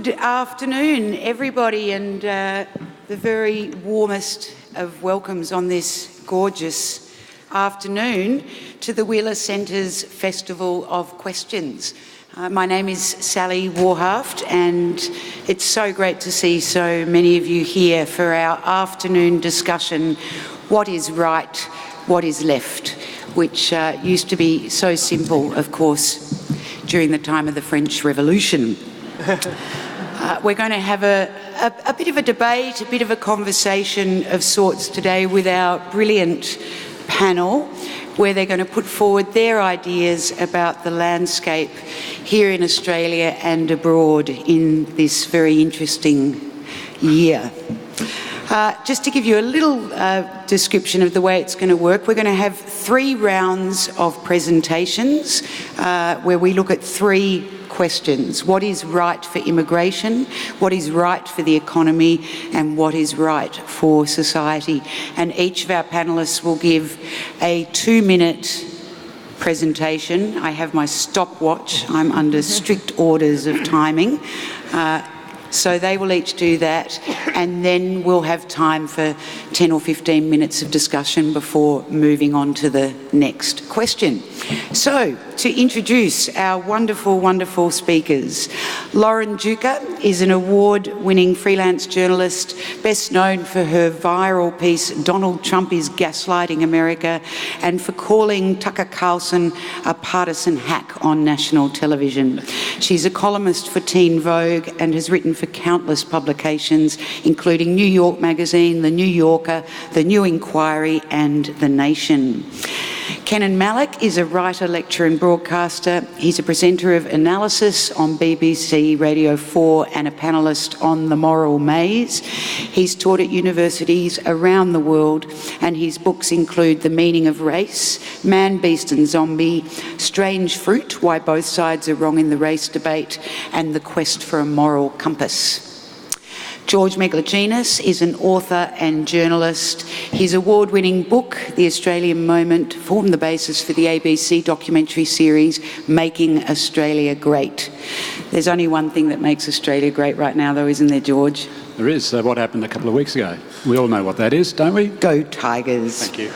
Good afternoon, everybody, and the very warmest of welcomes on this gorgeous afternoon to the Wheeler Centre's Festival of Questions. My name is Sally Warhaft, and it's so great to see so many of you here for our afternoon discussion, What is Right, What is Left, which used to be so simple, of course, during the time of the French Revolution. We're going to have a bit of a debate, a bit of a conversation of sorts today with our brilliant panel, where they're going to put forward their ideas about the landscape here in Australia and abroad in this very interesting year. Just to give you a little description of the way it's going to work, we're going to have 3 rounds of presentations where we look at 3 questions. What is right for immigration? What is right for the economy? And what is right for society? And each of our panellists will give a 2-minute presentation. I have my stopwatch. I'm under strict orders of timing. So they will each do that, and then we'll have time for 10 or 15 minutes of discussion before moving on to the next question. So, to introduce our wonderful, wonderful speakers, Lauren Duca is an award-winning freelance journalist, best known for her viral piece, Donald Trump is Gaslighting America, and for calling Tucker Carlson a partisan hack on national television. She's a columnist for Teen Vogue and has written for countless publications, including New York Magazine, The New Yorker, The New Inquiry, and The Nation. Kenan Malik is a writer, lecturer and broadcaster. He's a presenter of Analysis on BBC Radio 4 and a panellist on The Moral Maze. He's taught at universities around the world, and his books include The Meaning of Race, Man, Beast and Zombie, Strange Fruit, Why Both Sides Are Wrong in the Race Debate, and The Quest for a Moral Compass. George Megalogenis is an author and journalist. His award-winning book, The Australian Moment, formed the basis for the ABC documentary series, Making Australia Great. There's only one thing that makes Australia great right now, though, isn't there, George? There is. What happened a couple of weeks ago? We all know what that is, don't we? Go Tigers. Thank you.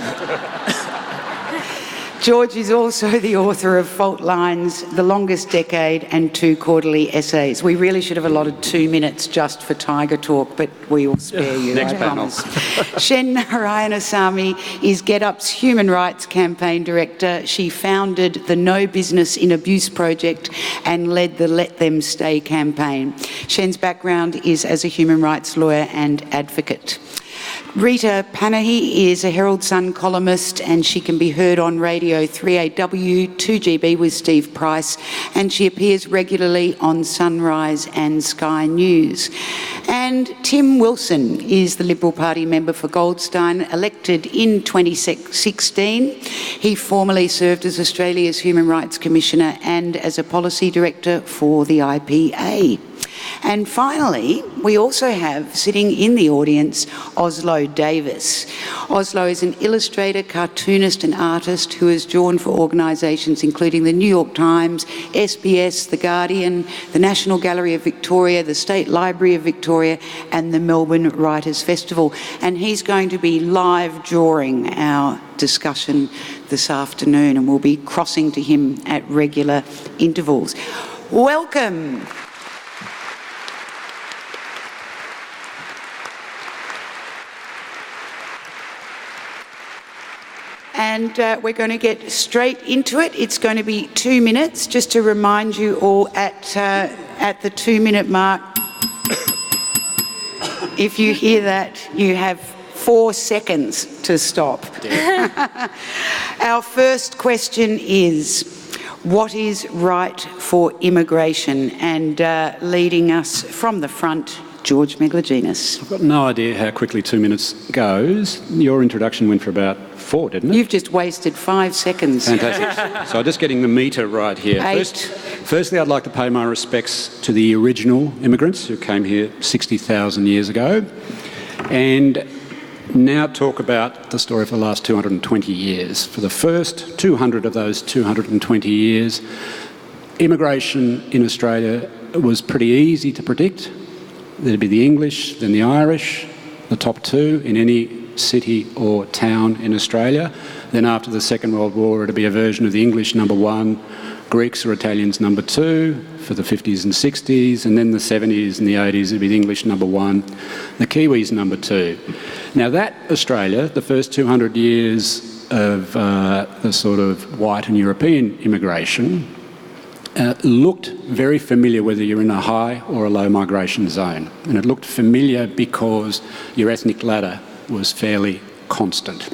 George is also the author of Fault Lines, The Longest Decade, and 2 quarterly essays. We really should have allotted 2 minutes just for Tiger talk, but we will spare you, Next I panel. promise. Shen Narayanasamy is GetUp's Human Rights Campaign Director. She founded the No Business in Abuse project and led the Let Them Stay campaign. Shen's background is as a human rights lawyer and advocate. Rita Panahi is a Herald Sun columnist, and she can be heard on Radio 3AW, 2GB with Steve Price, and she appears regularly on Sunrise and Sky News. And Tim Wilson is the Liberal Party member for Goldstein, elected in 2016. He formerly served as Australia's Human Rights Commissioner and as a Policy Director for the IPA. And finally, we also have, sitting in the audience, Oslo Davis. Oslo is an illustrator, cartoonist and artist who has drawn for organisations including the New York Times, SBS, The Guardian, the National Gallery of Victoria, the State Library of Victoria and the Melbourne Writers' Festival. And he's going to be live drawing our discussion this afternoon, and we'll be crossing to him at regular intervals. Welcome. And we're going to get straight into it. It's going to be 2 minutes. Just to remind you all, at the 2-minute mark, if you hear that, you have 4 seconds to stop. Our first question is, what is right for immigration? And leading us from the front, George Megalogenis. I've got no idea how quickly 2 minutes goes. Your introduction went for about 4, didn't it? You've just wasted 5 seconds. Fantastic. So just getting the metre right here. 8. Firstly, I'd like to pay my respects to the original immigrants who came here 60,000 years ago, and now talk about the story for the last 220 years. For the first 200 of those 220 years, immigration in Australia was pretty easy to predict. There'd be the English, then the Irish, the top two in any city or town in Australia. Then after the Second World War, it'd be a version of the English number one, Greeks or Italians number two for the 50s and 60s, and then the 70s and the 80s, it'd be the English number one, the Kiwis number two. Now that Australia, the first 200 years of the sort of white and European immigration, looked very familiar whether you're in a high or a low migration zone. And it looked familiar because your ethnic ladder was fairly constant.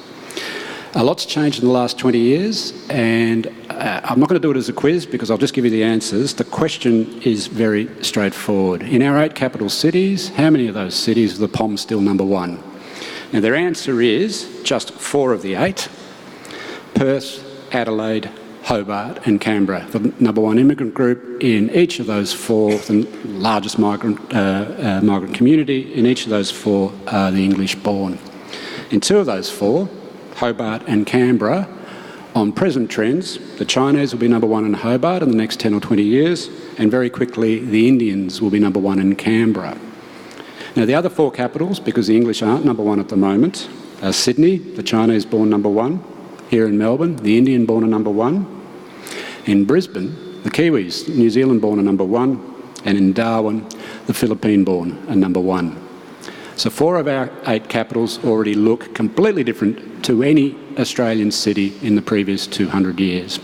A lot's changed in the last 20 years, and I'm not going to do it as a quiz because I'll just give you the answers. The question is very straightforward. In our 8 capital cities, how many of those cities are the POM still number one? Now their answer is just 4 of the 8. Perth, Adelaide, Hobart and Canberra, the number one immigrant group in each of those 4, the largest migrant community in each of those 4 are the English born. In 2 of those 4, Hobart and Canberra, on present trends, the Chinese will be number one in Hobart in the next 10 or 20 years, and very quickly the Indians will be number one in Canberra. Now the other 4 capitals, because the English aren't number one at the moment, are Sydney, the Chinese born number one, here in Melbourne, the Indian born are number one, in Brisbane, the Kiwis, New Zealand born are number one, and in Darwin, the Philippine born are number one. So 4 of our 8 capitals already look completely different to any Australian city in the previous 200 years.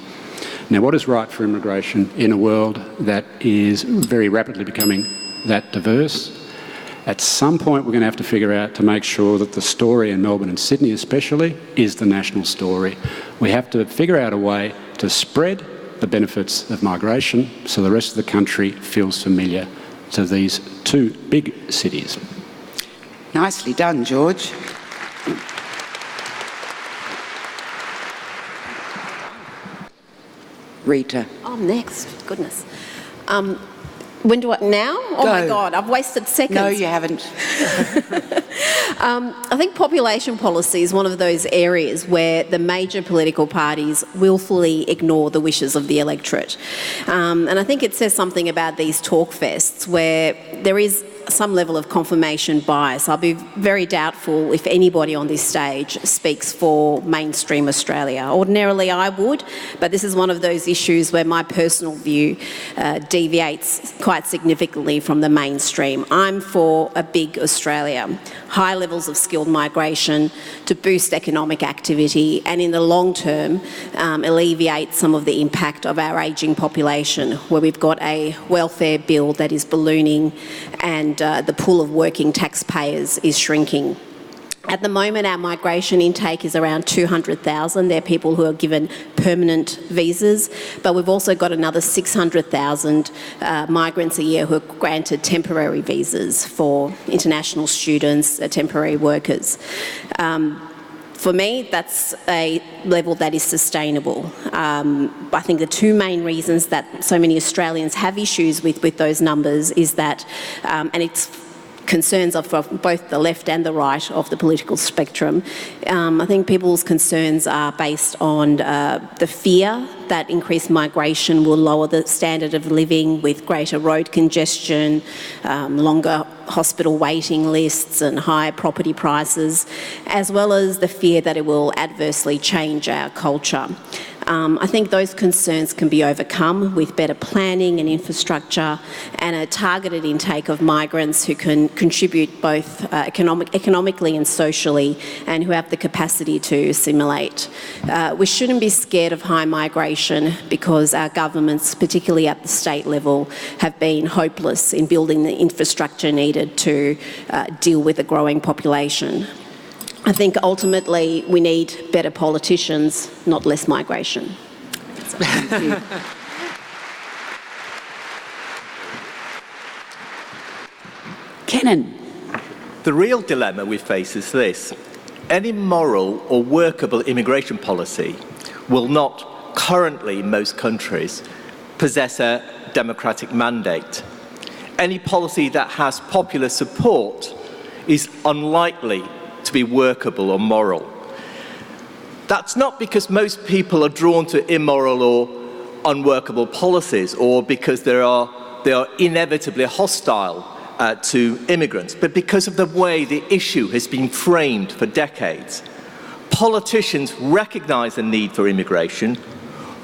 Now, what is right for immigration in a world that is very rapidly becoming that diverse? At some point, we're going to have to figure out to make sure that the story in Melbourne and Sydney especially is the national story. We have to figure out a way to spread the benefits of migration so the rest of the country feels familiar to these 2 big cities. Nicely done, George. Rita. I'm next. Goodness. When do I... Now? Oh, Go. my God, I've wasted seconds. No, you haven't. I think population policy is one of those areas where the major political parties willfully ignore the wishes of the electorate. And I think it says something about these talk fests where there is some level of confirmation bias. I'll be very doubtful if anybody on this stage speaks for mainstream Australia. Ordinarily I would, but this is one of those issues where my personal view deviates quite significantly from the mainstream. I'm for a big Australia, high levels of skilled migration to boost economic activity and in the long term alleviate some of the impact of our ageing population, where we've got a welfare bill that is ballooning and the pool of working taxpayers is shrinking. At the moment, our migration intake is around 200,000. They're people who are given permanent visas, but we've also got another 600,000 migrants a year who are granted temporary visas for international students, temporary workers. For me, that's a level that is sustainable. I think the 2 main reasons that so many Australians have issues with those numbers is that, and it's concerns of both the left and the right of the political spectrum. I think people's concerns are based on the fear that increased migration will lower the standard of living with greater road congestion, longer hospital waiting lists and higher property prices, as well as the fear that it will adversely change our culture. I think those concerns can be overcome with better planning and infrastructure and a targeted intake of migrants who can contribute both economically and socially and who have the capacity to assimilate. We shouldn't be scared of high migration because our governments, particularly at the state level, have been hopeless in building the infrastructure needed to deal with a growing population. I think ultimately we need better politicians, not less migration. Thank you. Kenan. The real dilemma we face is this. Any moral or workable immigration policy will not, currently in most countries, possess a democratic mandate. Any policy that has popular support is unlikely to be workable or moral. That's not because most people are drawn to immoral or unworkable policies or because they are inevitably hostile to immigrants, but because of the way the issue has been framed for decades. Politicians recognise the need for immigration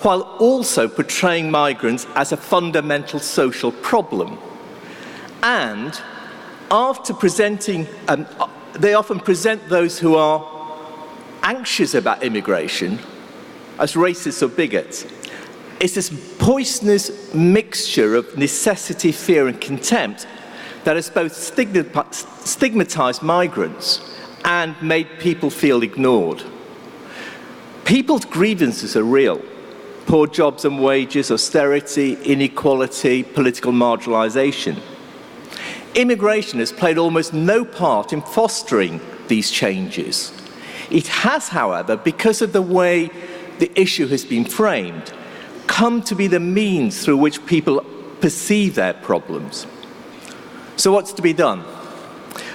while also portraying migrants as a fundamental social problem. And after presenting, they often present those who are anxious about immigration as racists or bigots. It's this poisonous mixture of necessity, fear and contempt that has both stigmatised migrants and made people feel ignored. People's grievances are real. Poor jobs and wages, austerity, inequality, political marginalisation. Immigration has played almost no part in fostering these changes. It has, however, because of the way the issue has been framed, come to be the means through which people perceive their problems. So what's to be done?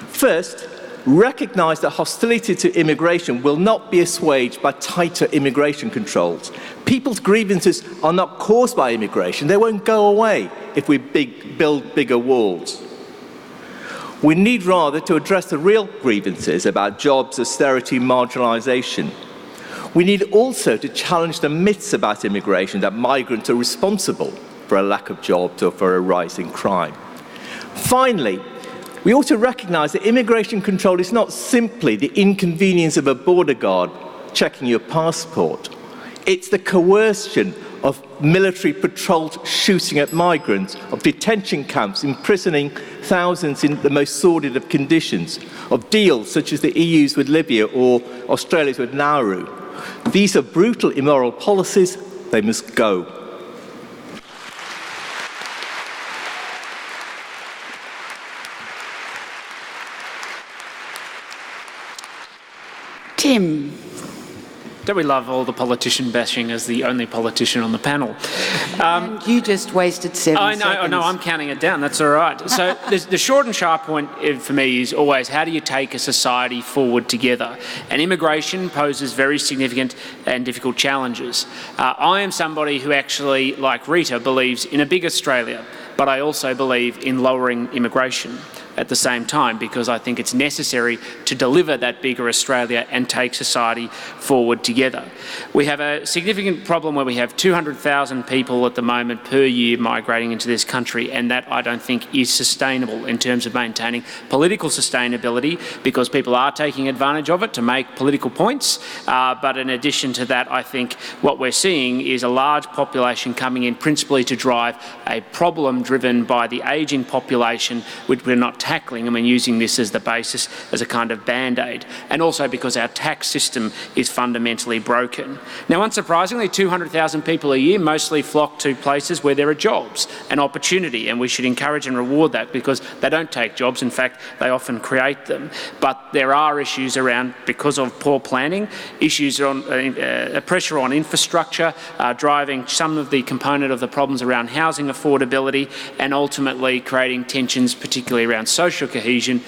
First, recognise that hostility to immigration will not be assuaged by tighter immigration controls. People's grievances are not caused by immigration. They won't go away if we build bigger walls. We need rather to address the real grievances about jobs, austerity, marginalisation. We need also to challenge the myths about immigration that migrants are responsible for a lack of jobs or for a rise in crime. Finally, we ought to recognise that immigration control is not simply the inconvenience of a border guard checking your passport. It's the coercion of military patrols shooting at migrants, of detention camps imprisoning thousands in the most sordid of conditions, of deals such as the EU's with Libya or Australia's with Nauru. These are brutal, immoral policies. They must go. Tim. Don't we love all the politician bashing as the only politician on the panel? And you just wasted 7 seconds. I know, I'm counting it down, that's all right. So the short and sharp point for me is always, how do you take a society forward together? And immigration poses very significant and difficult challenges. I am somebody who actually, like Rita, believes in a big Australia, but I also believe in lowering immigration at the same time, because I think it's necessary to deliver that bigger Australia and take society forward together. We have a significant problem where we have 200,000 people at the moment per year migrating into this country, and that I don't think is sustainable in terms of maintaining political sustainability, because people are taking advantage of it to make political points. But in addition to that, I think what we're seeing is a large population coming in principally to drive a problem driven by the ageing population, which we're not tackling, using this as the basis, as a kind of band-aid, and also because our tax system is fundamentally broken. Now, unsurprisingly, 200,000 people a year mostly flock to places where there are jobs and opportunity, and we should encourage and reward that, because they don't take jobs. In fact, they often create them. But there are issues around, because of poor planning, issues on pressure on infrastructure, driving some of the component of the problems around housing affordability, and ultimately creating tensions, particularly around social cohesion,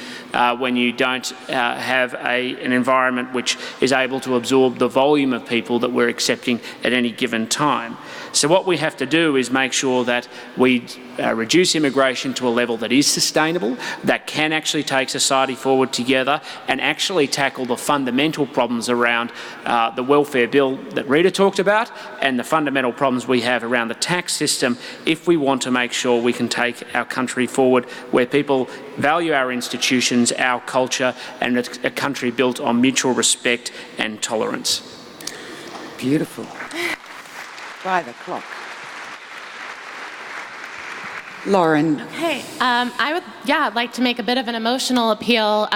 when you don't have an environment which is able to absorb the volume of people that we're accepting at any given time. So what we have to do is make sure that we reduce immigration to a level that is sustainable, that can actually take society forward together, and actually tackle the fundamental problems around the welfare bill that Rita talked about, and the fundamental problems we have around the tax system, if we want to make sure we can take our country forward where people value our institutions, our culture, and a country built on mutual respect and tolerance. Beautiful. By the clock. Lauren. Okay, I'd like to make a bit of an emotional appeal.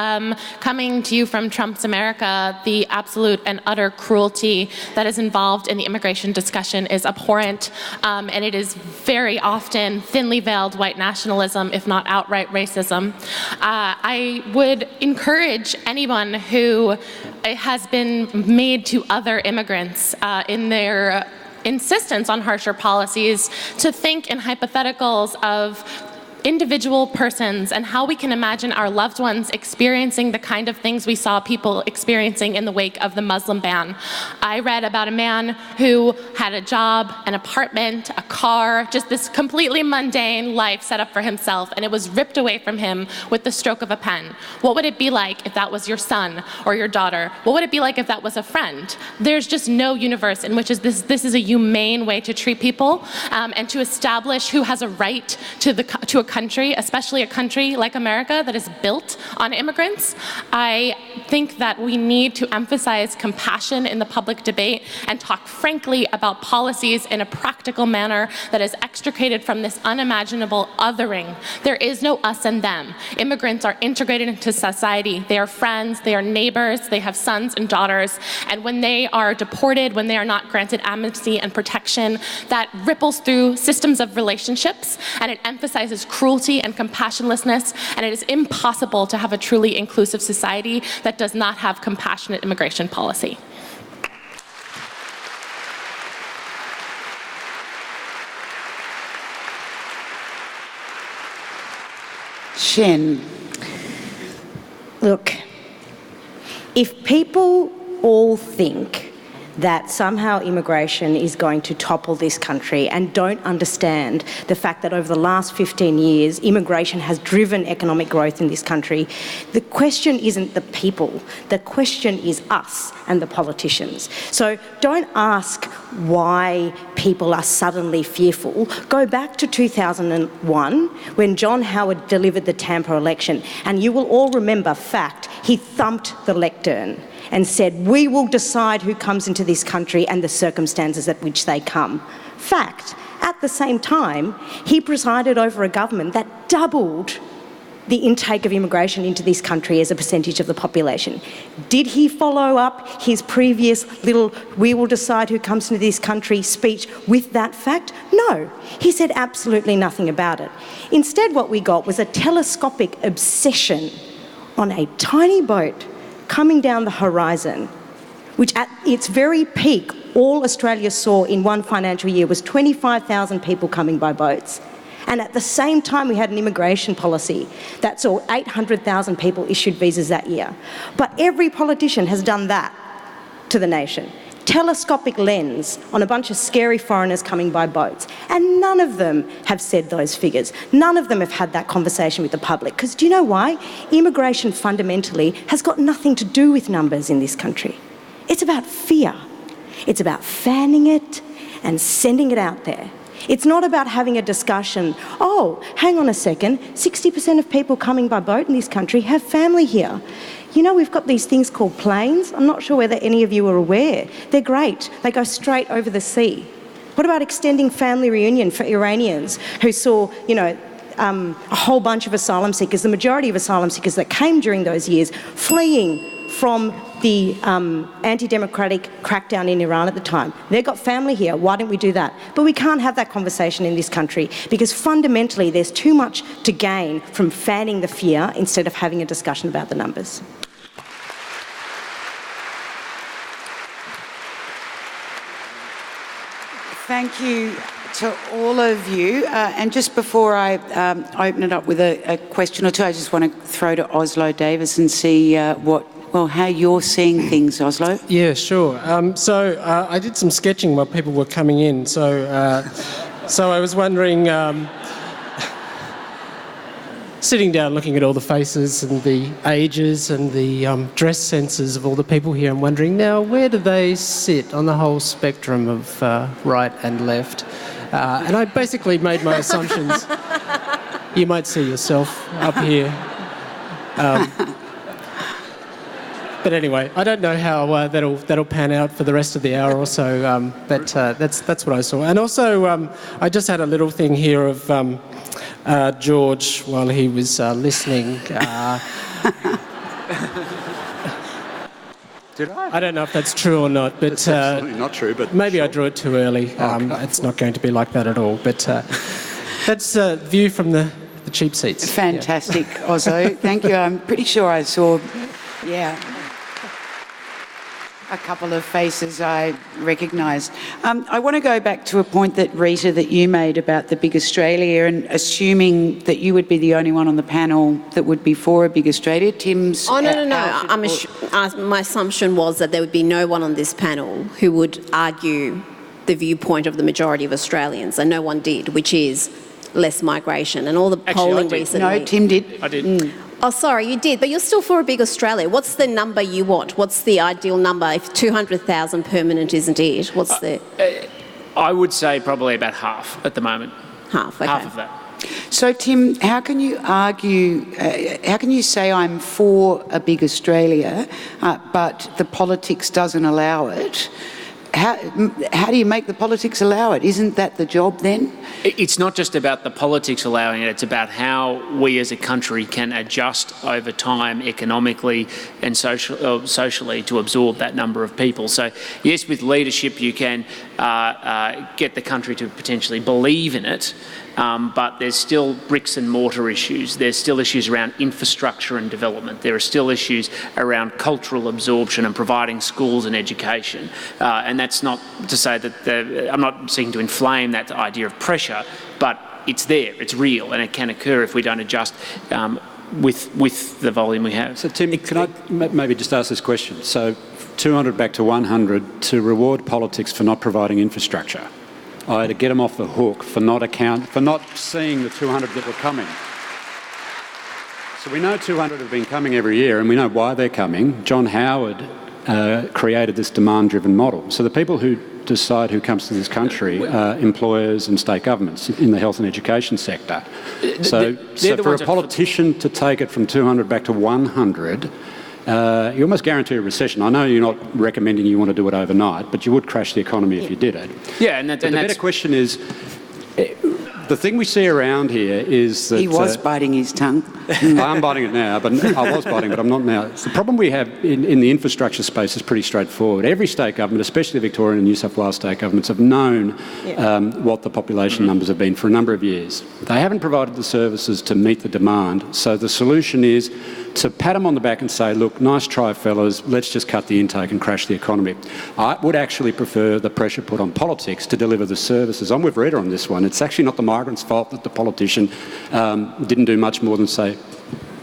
Coming to you from Trump's America, the absolute and utter cruelty that is involved in the immigration discussion is abhorrent, and it is very often thinly veiled white nationalism, if not outright racism. I would encourage anyone who has been made to other immigrants in their insistence on harsher policies to think in hypotheticals of individual persons and how we can imagine our loved ones experiencing the kind of things we saw people experiencing in the wake of the Muslim ban. I read about a man who had a job, an apartment, a car, just this completely mundane life set up for himself, and it was ripped away from him with the stroke of a pen. What would it be like if that was your son or your daughter? What would it be like if that was a friend? There's just no universe in which this is a humane way to treat people and to establish who has a right to a country, especially a country like America that is built on immigrants. I think that we need to emphasize compassion in the public debate and talk frankly about policies in a practical manner that is extricated from this unimaginable othering. There is no us and them. Immigrants are integrated into society. They are friends, they are neighbors, they have sons and daughters, and when they are deported, when they are not granted amnesty and protection, that ripples through systems of relationships, and it emphasizes cruelty and compassionlessness, and it is impossible to have a truly inclusive society that does not have compassionate immigration policy. Shen. Look, if people all think that somehow immigration is going to topple this country and don't understand the fact that over the last 15 years, immigration has driven economic growth in this country, the question isn't the people, the question is us and the politicians. So don't ask why people are suddenly fearful. Go back to 2001 when John Howard delivered the Tampa election, and you will all remember, fact, he thumped the lectern and said, we will decide who comes into this country and the circumstances at which they come. Fact, at the same time, he presided over a government that doubled the intake of immigration into this country as a percentage of the population. Did he follow up his previous little we will decide who comes into this country speech with that fact? No, he said absolutely nothing about it. Instead, what we got was a telescopic obsession on a tiny boat coming down the horizon, which at its very peak, all Australia saw in one financial year was 25,000 people coming by boats. And at the same time, we had an immigration policy that saw 800,000 people issued visas that year. But every politician has done that to the nation. Telescopic lens on a bunch of scary foreigners coming by boats. And none of them have said those figures. None of them have had that conversation with the public. Because do you know why? Immigration fundamentally has got nothing to do with numbers in this country. It's about fear. It's about fanning it and sending it out there. It's not about having a discussion, oh, hang on a second, 60% of people coming by boat in this country have family here. You know, we've got these things called planes. I'm not sure whether any of you are aware. They're great. They go straight over the sea. What about extending family reunion for Iranians who saw, you know, a whole bunch of asylum seekers, the majority of asylum seekers that came during those years, fleeing from the anti-democratic crackdown in Iran at the time. They've got family here. Why don't we do that? But we can't have that conversation in this country because fundamentally there's too much to gain from fanning the fear instead of having a discussion about the numbers. Thank you to all of you. And just before I open it up with a question or two, I just want to throw to Oslo Davis and see how you're seeing things, Oslo. Yeah, sure. So I did some sketching while people were coming in. So I was wondering, sitting down looking at all the faces and the ages and the dress senses of all the people here, I'm wondering now, where do they sit on the whole spectrum of right and left? And I basically made my assumptions. You might see yourself up here. But anyway, I don't know how that'll pan out for the rest of the hour or so. But that's what I saw. And also, I just had a little thing here of George while he was listening. Did I? I don't know if that's true or not, but That's absolutely not true. But maybe sure. I drew it too early. It's not going to be like that at all. But that's a view from the cheap seats. Fantastic, yeah. Oslo. Thank you. I'm pretty sure I saw, yeah. a couple of faces I recognise. I want to go back to a point that, Rita, that you made about the Big Australia, and assuming that you would be the only one on the panel that would be for a Big Australia. Tim's... Oh, no. My assumption was that there would be no one on this panel who would argue the viewpoint of the majority of Australians, and no one did, which is less migration. And all the polling recently... No, Tim did. I did. Oh, sorry, you did, but you're still for a Big Australia. What's the number you want? What's the ideal number if 200,000 permanent isn't it? What's the... I would say probably about half at the moment. Half, okay. Half of that. So, Tim, how can you argue, how can you say I'm for a Big Australia, but the politics doesn't allow it? How do you make the politics allow it? Isn't that the job then? It's not just about the politics allowing it, it's about how we as a country can adjust over time economically and socially to absorb that number of people. So yes, with leadership you can get the country to potentially believe in it, but there's still bricks and mortar issues. There's still issues around infrastructure and development. There are still issues around cultural absorption and providing schools and education. And that's not to say that I'm not seeking to inflame that idea of pressure, but it's there, it's real, and it can occur if we don't adjust with the volume we have. So Tim, can I maybe just ask this question? So 200 back to 100 to reward politics for not providing infrastructure. I had to get them off the hook for not seeing the 200 that were coming. So we know 200 have been coming every year, and we know why they're coming. John Howard created this demand-driven model. So the people who decide who comes to this country are employers and state governments in the health and education sector. So for a politician to take it from 200 back to 100, you almost guarantee a recession. I know you're not recommending you want to do it overnight, but you would crash the economy if you did it. Yeah, the better question is, the thing we see around here is that... He was biting his tongue. I'm biting it now, but I was biting, but I'm not now. The problem we have in the infrastructure space is pretty straightforward. Every state government, especially the Victorian and New South Wales state governments, have known what the population numbers have been for a number of years. They haven't provided the services to meet the demand, so the solution is to pat them on the back and say, look, nice try, fellas, let's just cut the intake and crash the economy. I would actually prefer the pressure put on politics to deliver the services. I'm with Rita on this one. It's actually not the migrants' fault that the politician didn't do much more than say,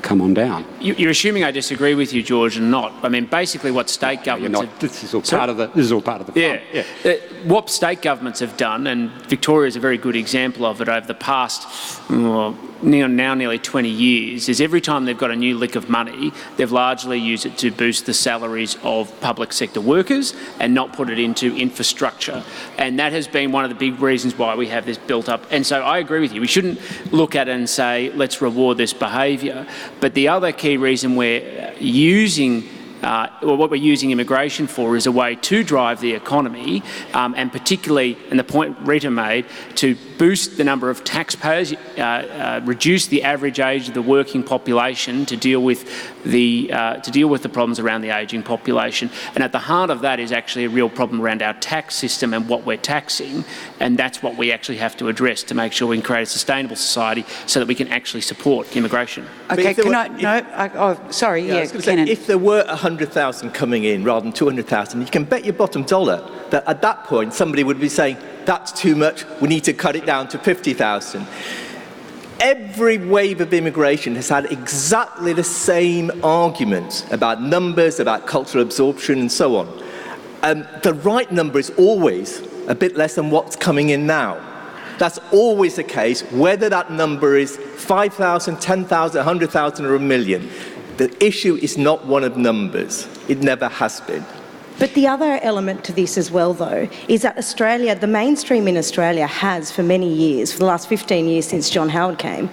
come on down. You're assuming I disagree with you, George, and not. I mean, basically what state governments... This is all part of the fun. Yeah. What state governments have done, and Victoria is a very good example of it over the past... now nearly 20 years, is every time they've got a new lick of money, they've largely used it to boost the salaries of public sector workers and not put it into infrastructure. And that has been one of the big reasons why we have this built up. And so I agree with you. We shouldn't look at it and say, let's reward this behaviour. But the other key reason we're using what we're using immigration for is a way to drive the economy, and particularly, and the point Rita made, to boost the number of taxpayers, reduce the average age of the working population to deal with the problems around the ageing population. And at the heart of that is actually a real problem around our tax system and what we're taxing, and that's what we actually have to address to make sure we can create a sustainable society so that we can actually support immigration. Okay, sorry, Kenan. If there were 100,000 coming in rather than 200,000, you can bet your bottom dollar that at that point somebody would be saying, that's too much, we need to cut it down to 50,000. Every wave of immigration has had exactly the same arguments about numbers, about cultural absorption and so on. The right number is always a bit less than what's coming in now. That's always the case, whether that number is 5,000, 10,000, 100,000 or a million. The issue is not one of numbers. It never has been. But the other element to this as well, though, is that Australia, the mainstream in Australia has for many years, for the last 15 years since John Howard came,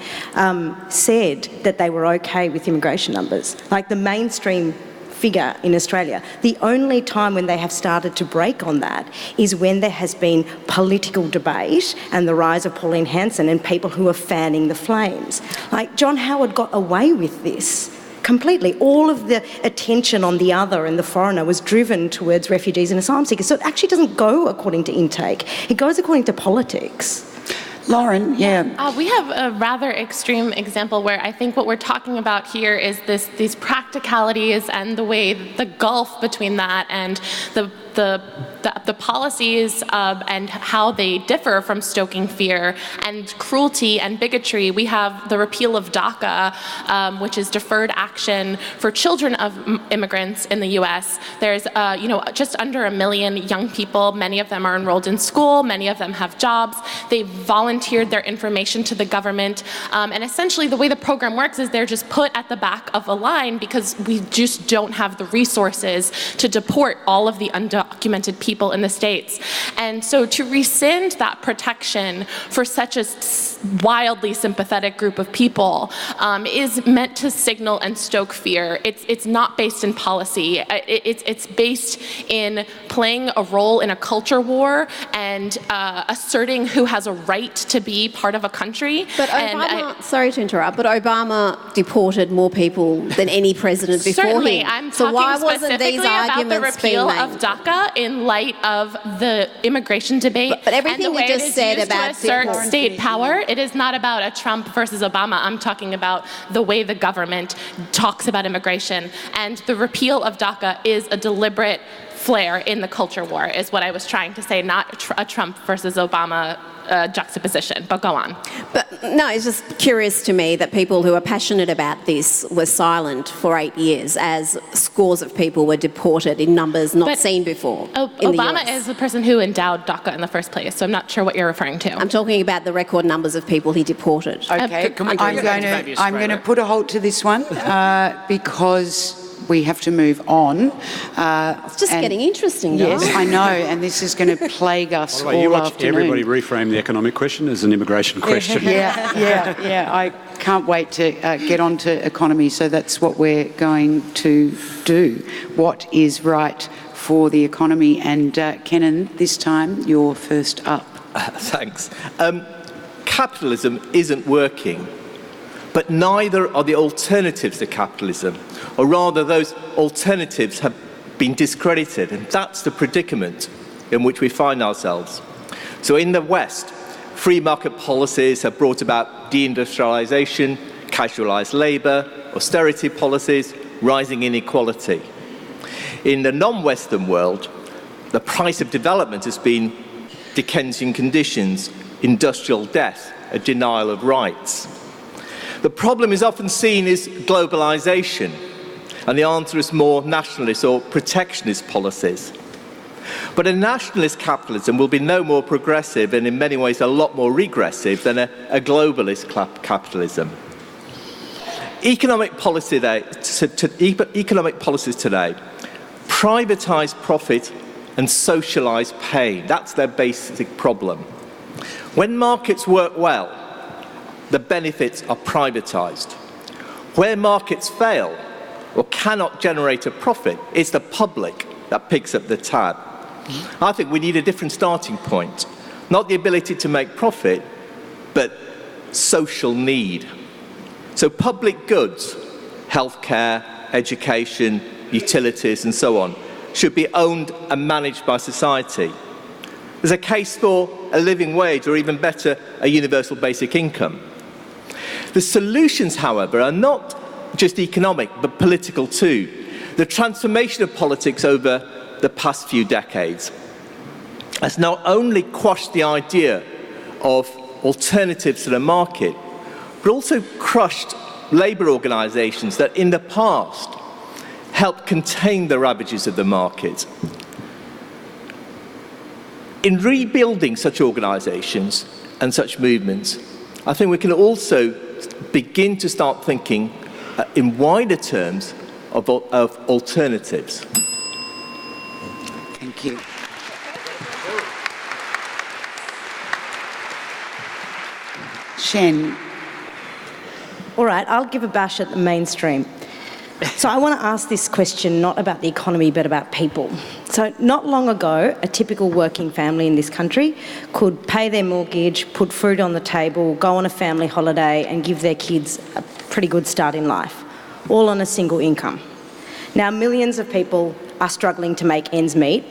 said that they were okay with immigration numbers. Like the mainstream figure in Australia. The only time when they have started to break on that is when there has been political debate and the rise of Pauline Hanson and people who are fanning the flames. Like John Howard got away with this completely. All of the attention on the other and the foreigner was driven towards refugees and asylum seekers. So it actually doesn't go according to intake. It goes according to politics. Lauren, yeah. We have a rather extreme example where I think what we're talking about here is these practicalities and the way the gulf between that and the policies and how they differ from stoking fear and cruelty and bigotry. We have the repeal of Duca, which is deferred action for children of immigrants in the U.S. There's just under 1 million young people. Many of them are enrolled in school. Many of them have jobs. They've volunteered their information to the government. And essentially the way the program works is they're just put at the back of a line because we just don't have the resources to deport all of the undocumented people in the States. And so to rescind that protection for such a wildly sympathetic group of people is meant to signal and stoke fear. It's not based in policy. It's based in playing a role in a culture war and asserting who has a right to be part of a country. But Obama, sorry to interrupt, but Obama deported more people than any president before certainly, him. I'm so talking why wasn't specifically these about arguments the repeal being made? of Duca in light of the immigration debate. But everything and the way you just it is said used about to assert state power, it is not about a Trump versus Obama. I'm talking about the way the government talks about immigration. And the repeal of Duca is a deliberate flare in the culture war, is what I was trying to say, not a Trump versus Obama juxtaposition, but go on. But no, it's just curious to me that people who are passionate about this were silent for 8 years as scores of people were deported in numbers not seen before. Obama is the person who endowed DACA in the first place, so I'm not sure what you're referring to. I'm talking about the record numbers of people he deported. Okay, I'm going to put a halt to this one because we have to move on. It's just getting interesting, yes, I know, and this is going to plague us all you watch afternoon. everybody reframe the economic question as an immigration question. Yeah. I can't wait to get on to economy, so that's what we're going to do. What is right for the economy? And Kenan, this time you're first up. Thanks. Capitalism isn't working, but neither are the alternatives to capitalism, or rather those alternatives have been discredited, and that's the predicament in which we find ourselves. So in the West, free market policies have brought about deindustrialization, casualized labor, austerity policies, rising inequality. In the non-Western world, the price of development has been Dickensian conditions, industrial death, a denial of rights. The problem is often seen as globalization, and the answer is more nationalist or protectionist policies. But a nationalist capitalism will be no more progressive and in many ways a lot more regressive than a globalist capitalism. Economic policies today privatise profit and socialise pain. That's their basic problem. When markets work well, the benefits are privatised. Where markets fail or cannot generate a profit, it's the public that picks up the tab. I think we need a different starting point. Not the ability to make profit, but social need. So public goods, healthcare, education, utilities and so on, should be owned and managed by society. There's a case for a living wage, or even better, a universal basic income. The solutions, however, are not just economic, but political too. The transformation of politics over the past few decades has not only quashed the idea of alternatives to the market, but also crushed labour organisations that in the past helped contain the ravages of the market. In rebuilding such organisations and such movements, I think we can also begin to start thinking in wider terms of alternatives. Thank you. Shen. All right, I'll give a bash at the mainstream. So I want to ask this question not about the economy but about people. So not long ago, a typical working family in this country could pay their mortgage, put food on the table, go on a family holiday and give their kids a pretty good start in life, all on a single income. Now millions of people are struggling to make ends meet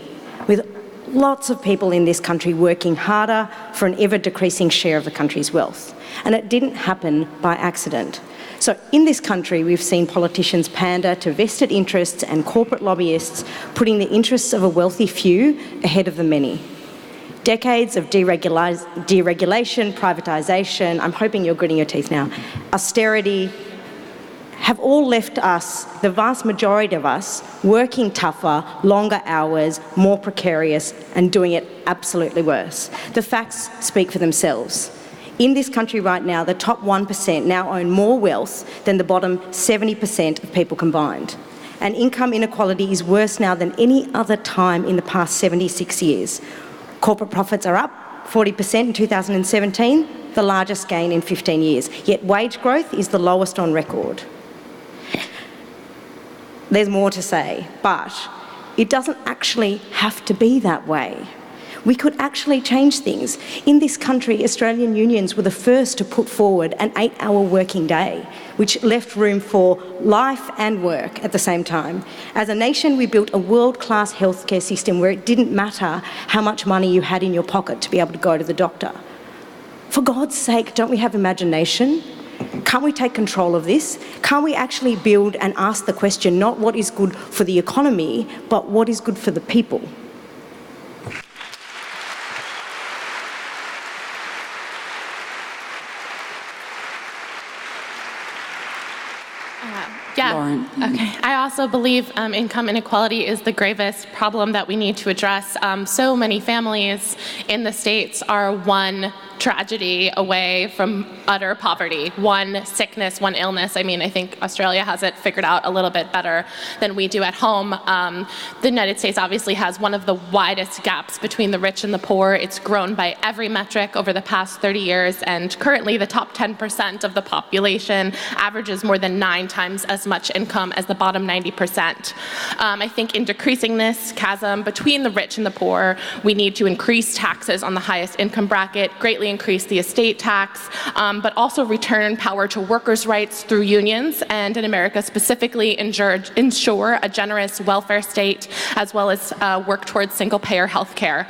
with lots of people in this country working harder for an ever-decreasing share of the country's wealth. And it didn't happen by accident. So in this country, we've seen politicians pander to vested interests and corporate lobbyists, putting the interests of a wealthy few ahead of the many. Decades of deregulation, privatisation, I'm hoping you're gritting your teeth now, austerity, have all left us, the vast majority of us, working tougher, longer hours, more precarious, and doing it absolutely worse. The facts speak for themselves. In this country right now, the top 1% now own more wealth than the bottom 70% of people combined. And income inequality is worse now than any other time in the past 76 years. Corporate profits are up 40% in 2017, the largest gain in 15 years. Yet wage growth is the lowest on record. There's more to say, but it doesn't actually have to be that way. We could actually change things. In this country, Australian unions were the first to put forward an 8-hour working day, which left room for life and work at the same time. As a nation, we built a world-class healthcare system where it didn't matter how much money you had in your pocket to be able to go to the doctor. For God's sake, don't we have imagination? Can't we take control of this? Can't we actually build and ask the question, not what is good for the economy, but what is good for the people? Yeah. Lauren. Okay. I also believe income inequality is the gravest problem that we need to address. So many families in the States are one tragedy away from utter poverty, one sickness, one illness. I mean, I think Australia has it figured out a little bit better than we do at home. The United States obviously has one of the widest gaps between the rich and the poor. It's grown by every metric over the past 30 years, and currently the top 10% of the population averages more than 9 times as much income as the bottom 90%. I think in decreasing this chasm between the rich and the poor, we need to increase taxes on the highest income bracket, greatly increase the estate tax, but also return power to workers' rights through unions, and in America specifically ensure a generous welfare state, as well as work towards single-payer health care.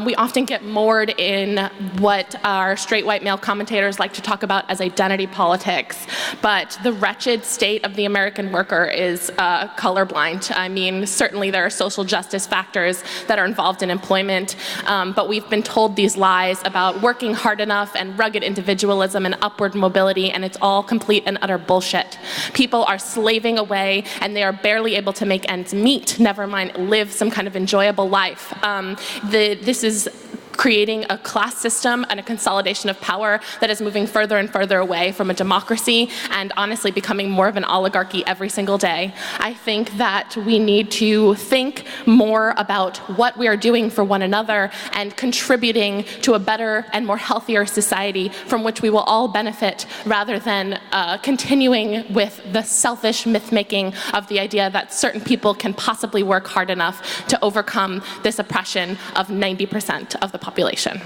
We often get moored in what our straight white male commentators like to talk about as identity politics, but the wretched state of the American worker is colorblind. I mean, certainly there are social justice factors that are involved in employment, but we've been told these lies about working hard enough and rugged individualism and upward mobility, and it's all complete and utter bullshit. People are slaving away and they are barely able to make ends meet, never mind live some kind of enjoyable life. This is creating a class system and a consolidation of power that is moving further and further away from a democracy and honestly becoming more of an oligarchy every single day. I think that we need to think more about what we are doing for one another and contributing to a better and more healthier society from which we will all benefit, rather than continuing with the selfish myth-making of the idea that certain people can possibly work hard enough to overcome this oppression of 90% of the population.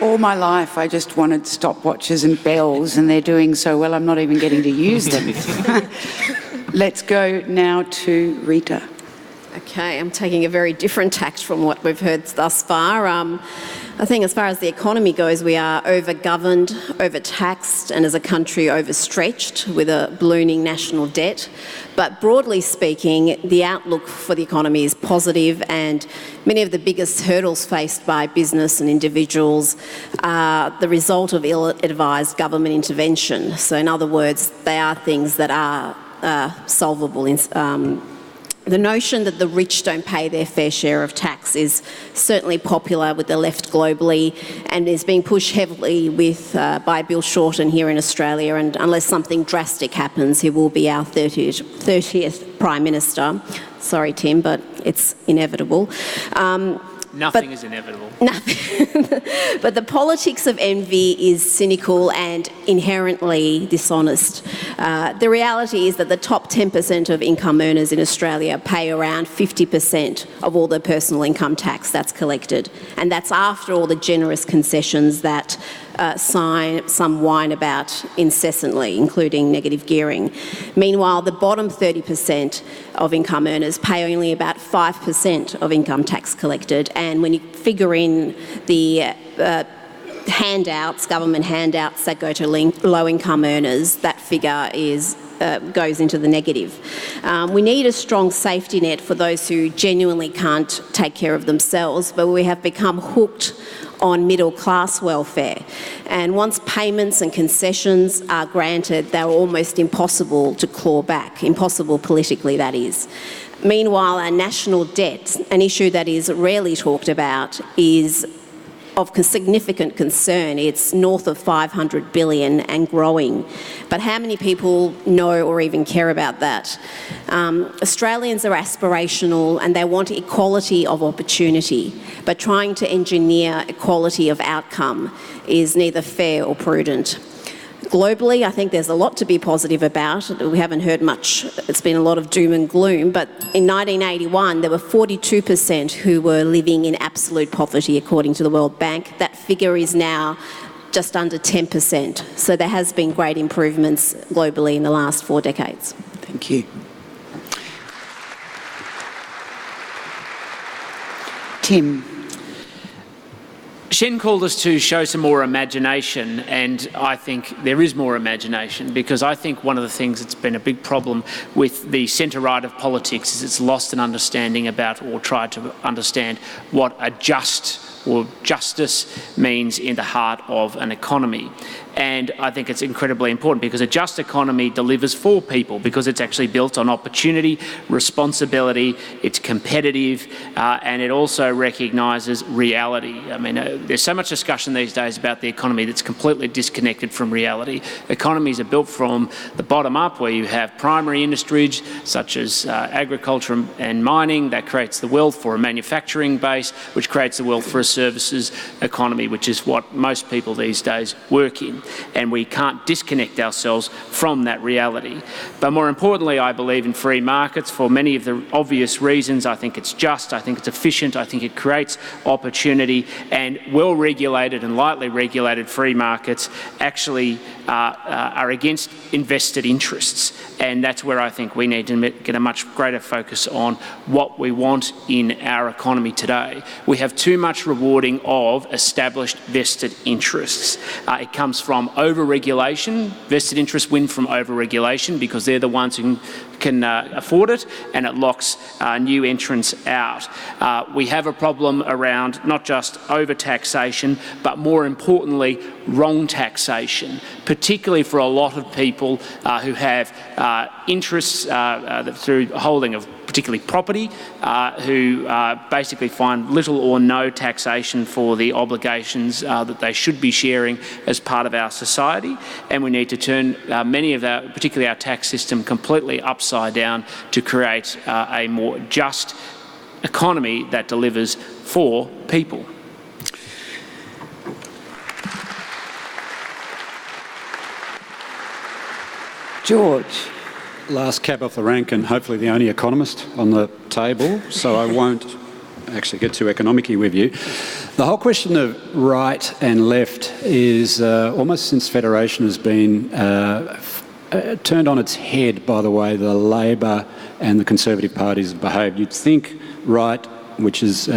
All my life I just wanted stopwatches and bells, and they're doing so well I'm not even getting to use them. Let's go now to Rita. Okay, I'm taking a very different tact from what we've heard thus far. I think as far as the economy goes, we are over-governed, overtaxed, and as a country overstretched with a ballooning national debt. But broadly speaking, the outlook for the economy is positive, and many of the biggest hurdles faced by business and individuals are the result of ill-advised government intervention. So in other words, they are things that are solvable. The notion that the rich don't pay their fair share of tax is certainly popular with the left globally and is being pushed heavily by Bill Shorten here in Australia, and unless something drastic happens, he will be our 30th Prime Minister. Sorry, Tim, but it's inevitable. Nothing is inevitable. Nothing. But the politics of envy is cynical and inherently dishonest. The reality is that the top 10% of income earners in Australia pay around 50% of all their personal income tax that's collected. And that's after all the generous concessions that some whine about incessantly, including negative gearing. Meanwhile, the bottom 30% of income earners pay only about 5% of income tax collected, and when you figure in the handouts, government handouts that go to low-income earners, that figure goes into the negative. We need a strong safety net for those who genuinely can't take care of themselves, but we have become hooked on middle-class welfare. And once payments and concessions are granted, they're almost impossible to claw back, impossible politically, that is. Meanwhile, our national debt, an issue that is rarely talked about, is of significant concern. It's north of 500 billion and growing. But how many people know or even care about that? Australians are aspirational and they want equality of opportunity, but trying to engineer equality of outcome is neither fair or prudent. Globally, I think there's a lot to be positive about. We haven't heard much. It's been a lot of doom and gloom. But in 1981, there were 42% who were living in absolute poverty, according to the World Bank. That figure is now just under 10%. So there has been great improvements globally in the last 4 decades. Thank you. Tim. Shen called us to show some more imagination, and I think there is more imagination, because I think one of the things that's been a big problem with the centre-right of politics is it's lost an understanding about, or tried to understand, what a just or justice means in the heart of an economy. And I think it's incredibly important, because a just economy delivers for people, because it's actually built on opportunity, responsibility, it's competitive, and it also recognises reality. I mean, there's so much discussion these days about the economy that's completely disconnected from reality. Economies are built from the bottom up, where you have primary industries such as agriculture and mining. That creates the wealth for a manufacturing base, which creates the wealth for a services economy, which is what most people these days work in. And we can't disconnect ourselves from that reality. But more importantly, I believe in free markets for many of the obvious reasons. I think it's just, I think it's efficient, I think it creates opportunity, and well-regulated and lightly regulated free markets actually are against invested interests. And that's where I think we need to get a much greater focus on what we want in our economy today. We have too much rewarding of established vested interests. It comes from over-regulation. Vested interests win from over-regulation because they're the ones who can afford it, and it locks new entrants out. We have a problem around not just over-taxation, but more importantly, wrong taxation, particularly for a lot of people who have interests through holding of particularly property, who basically find little or no taxation for the obligations that they should be sharing as part of our society. And we need to turn many of our, particularly our tax system, completely upside down to create a more just economy that delivers for people. George. Last cab off the rank, and hopefully the only economist on the table, so I won't actually get too economic-y with you. The whole question of right and left is almost since Federation has been turned on its head by the way the Labor and the Conservative parties have behaved. You'd think right, which is,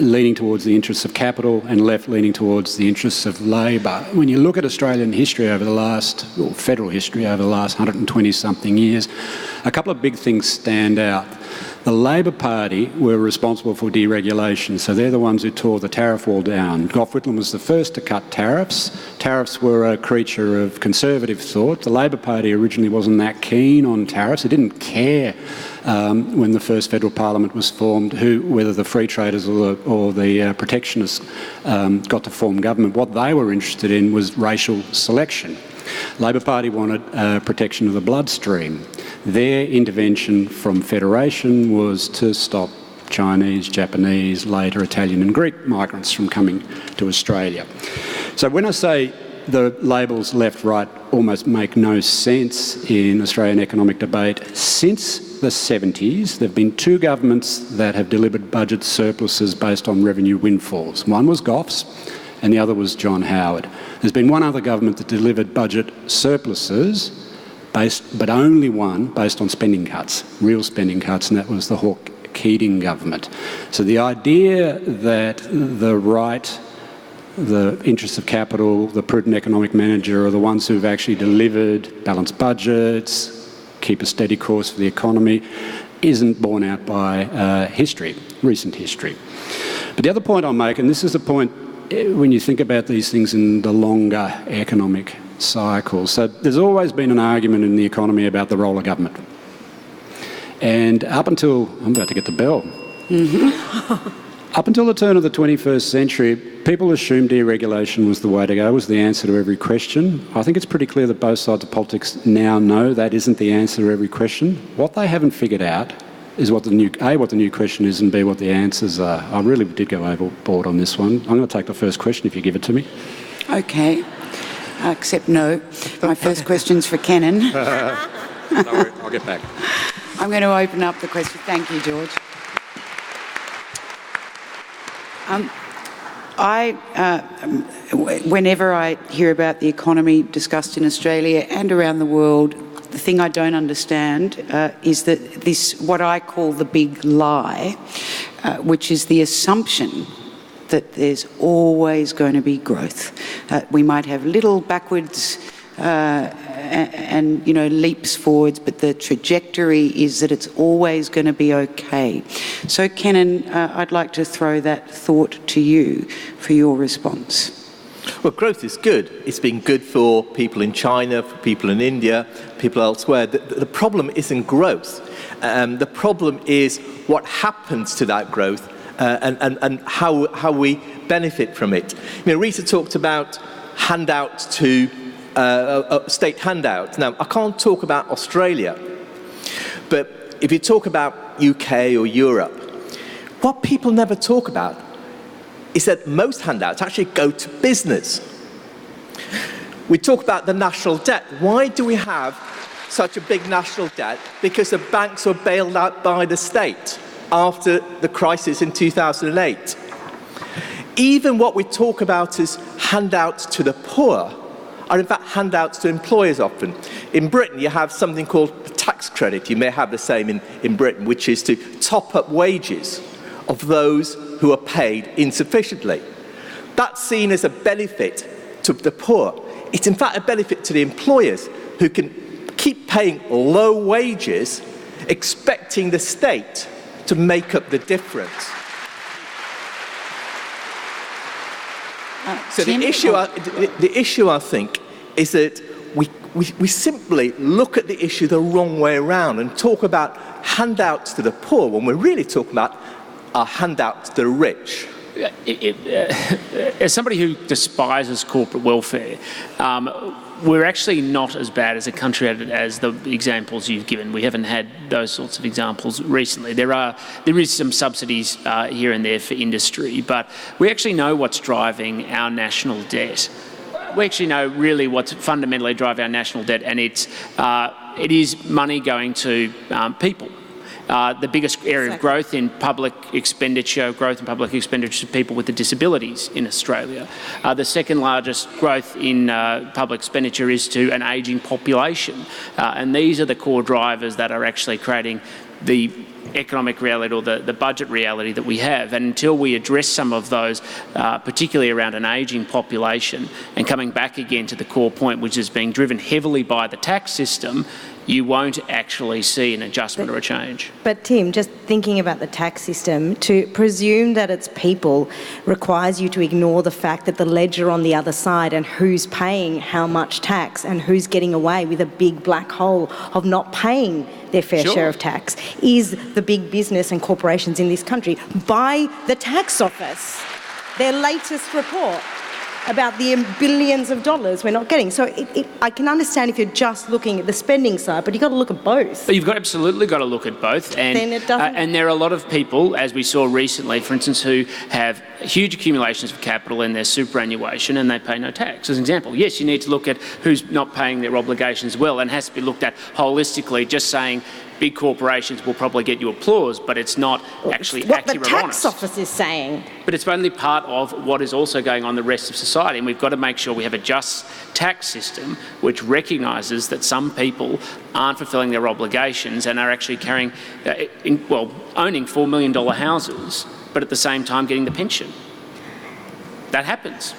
leaning towards the interests of capital, and left leaning towards the interests of Labor. When you look at Australian history over the last, or federal history over the last 120-something years, a couple of big things stand out. The Labor Party were responsible for deregulation, so they're the ones who tore the tariff wall down. Gough Whitlam was the first to cut tariffs. Tariffs were a creature of conservative thought. The Labor Party originally wasn't that keen on tariffs. It didn't care when the first federal parliament was formed whether the free traders or the protectionists got to form government. What they were interested in was racial selection. Labor Party wanted protection of the bloodstream. Their intervention from Federation was to stop Chinese, Japanese, later Italian and Greek migrants from coming to Australia. So when I say the labels left-right almost make no sense in Australian economic debate, since the 70s, there have been two governments that have delivered budget surpluses based on revenue windfalls. One was Gough's, and the other was John Howard. There's been one other government that delivered budget surpluses, but only one based on spending cuts, real spending cuts, and that was the Hawke-Keating government. So the idea that the right, the interests of capital, the prudent economic manager are the ones who've actually delivered balanced budgets, keep a steady course for the economy, isn't borne out by history, recent history. But the other point I'll make, and this is the point when you think about these things in the longer economic cycle. So there's always been an argument in the economy about the role of government. And up until, I'm about to get the bell. Up until the turn of the 21st century, people assumed deregulation was the way to go, was the answer to every question. I think it's pretty clear that both sides of politics now know that isn't the answer to every question. What they haven't figured out is what the new question is, and B, what the answers are. I really did go overboard on this one. I'm going to take the first question if you give it to me. Okay. Except no. My first question's for Kenan. Don't worry, I'll get back. I'm going to open up the question. Thank you, George. Whenever I hear about the economy discussed in Australia and around the world, the thing I don't understand is that this, what I call the big lie, which is the assumption that there's always going to be growth. We might have little backwards and leaps forwards, but the trajectory is that it's always going to be okay. So, Kenan, I'd like to throw that thought to you for your response. Well, growth is good. It's been good for people in China, for people in India, people elsewhere. The problem isn't growth. The problem is what happens to that growth and how we benefit from it. Rita talked about handouts to state handouts. Now, I can't talk about Australia, but if you talk about UK or Europe, what people never talk about is that most handouts actually go to business. We talk about the national debt. Why do we have such a big national debt? Because the banks were bailed out by the state after the crisis in 2008. Even what we talk about as handouts to the poor are in fact handouts to employers often. In Britain, you have something called the tax credit. You may have the same in Britain, which is to top up wages of those who are paid insufficiently. That's seen as a benefit to the poor. It's in fact a benefit to the employers who can keep paying low wages, expecting the state to make up the difference. So the issue, I think, is that we simply look at the issue the wrong way around and talk about handouts to the poor when we're really talking about our handouts to the rich. As somebody who despises corporate welfare, we're actually not as bad as a country as the examples you've given. We haven't had those sorts of examples recently. There is some subsidies here and there for industry, but we actually know what's driving our national debt. We actually know really what's fundamentally driving our national debt, and it is money going to people. The biggest area of growth in public expenditure, of people with disabilities in Australia. The second largest growth in public expenditure is to an ageing population. And these are the core drivers that are actually creating the economic reality or the budget reality that we have. And until we address some of those, particularly around an ageing population, and coming back again to the core point, which is being driven heavily by the tax system, you won't actually see an adjustment or a change. But Tim, just thinking about the tax system, to presume that it's people requires you to ignore the fact that the ledger on the other side and who's paying how much tax and who's getting away with a big black hole of not paying their fair share of tax is the big business and corporations in this country. By the tax office, their latest report about the billions of dollars we're not getting. So I can understand if you're just looking at the spending side, but you've got to look at both. But you've absolutely got to look at both. And, then it doesn't... and there are a lot of people, as we saw recently, for instance, who have huge accumulations of capital in their superannuation and they pay no tax. As an example, yes, you need to look at who's not paying their obligations well, and it has to be looked at holistically. Just saying big corporations will probably get you applause, but it's not actually what accurate the or tax honest. office is saying. But it's only part of what is also going on in the rest of society, and we've got to make sure we have a just tax system which recognises that some people aren't fulfilling their obligations and are actually carrying, owning $4 million houses, but at the same time getting the pension. That happens.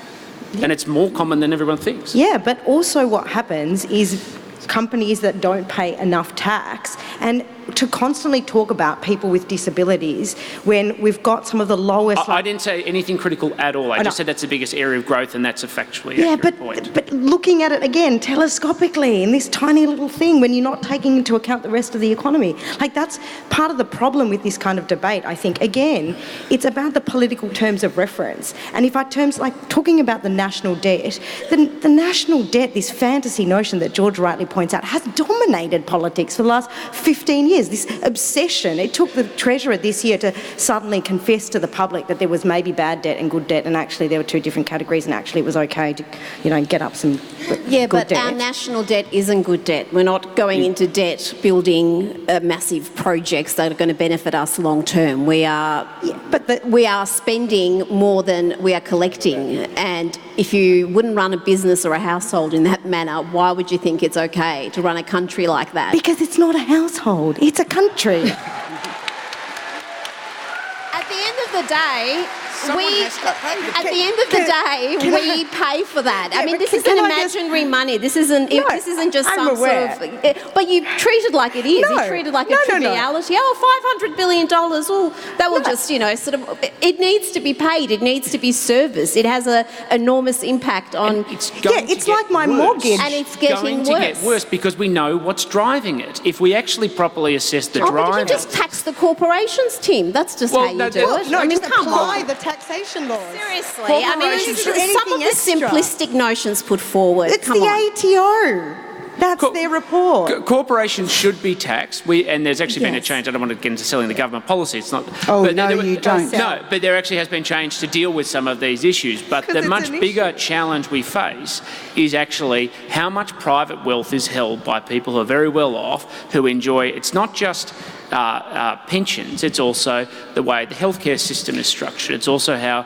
And it's more common than everyone thinks. Yeah, but also what happens is companies that don't pay enough tax, and to constantly talk about people with disabilities when we've got some of the lowest... I didn't say anything critical at all. I just said that's the biggest area of growth, and that's a factually accurate point. But looking at it again telescopically in this tiny little thing when you're not taking into account the rest of the economy, like that's part of the problem with this kind of debate. I think again it's about the political terms of reference, and if our terms like talking about the national debt, the national debt, this fantasy notion that George rightly points out, has dominated politics for the last 15 years. This obsession. It took the Treasurer this year to suddenly confess to the public that there was maybe bad debt and good debt, and actually there were two different categories, and actually it was okay to, get up some good debt. Our national debt isn't good debt. We're not going into debt building massive projects that are going to benefit us long term. We are spending more than we are collecting, and if you wouldn't run a business or a household in that manner, why would you think it's okay to run a country like that? Because it's not a household, it's a country. At the end of the day, we pay for that. Yeah, I mean, but this isn't imaginary money. This isn't just some aware. sort of... But you treat it like it is. No. You treat it like a triviality. Oh, $500 billion. Oh, that will just, sort of... It needs to be paid. It needs to be serviced. It has an enormous impact on... It's like my mortgage. And it's getting to get worse because we know what's driving it. If we actually properly assess the drivers... But you just tax the corporations, Tim. That's just how you do it. No, I mean, just come apply on. the taxation laws. Seriously, I mean, some of the simplistic notions put forward. It's the ATO. That's their report. Corporations should be taxed, and there's actually been a change. I don't want to get into selling the government policy. It's not. You don't. No, but there actually has been change to deal with some of these issues. But the much bigger challenge we face is actually how much private wealth is held by people who are very well off, who enjoy. It's not just pensions, it's also the way the healthcare system is structured. It's also how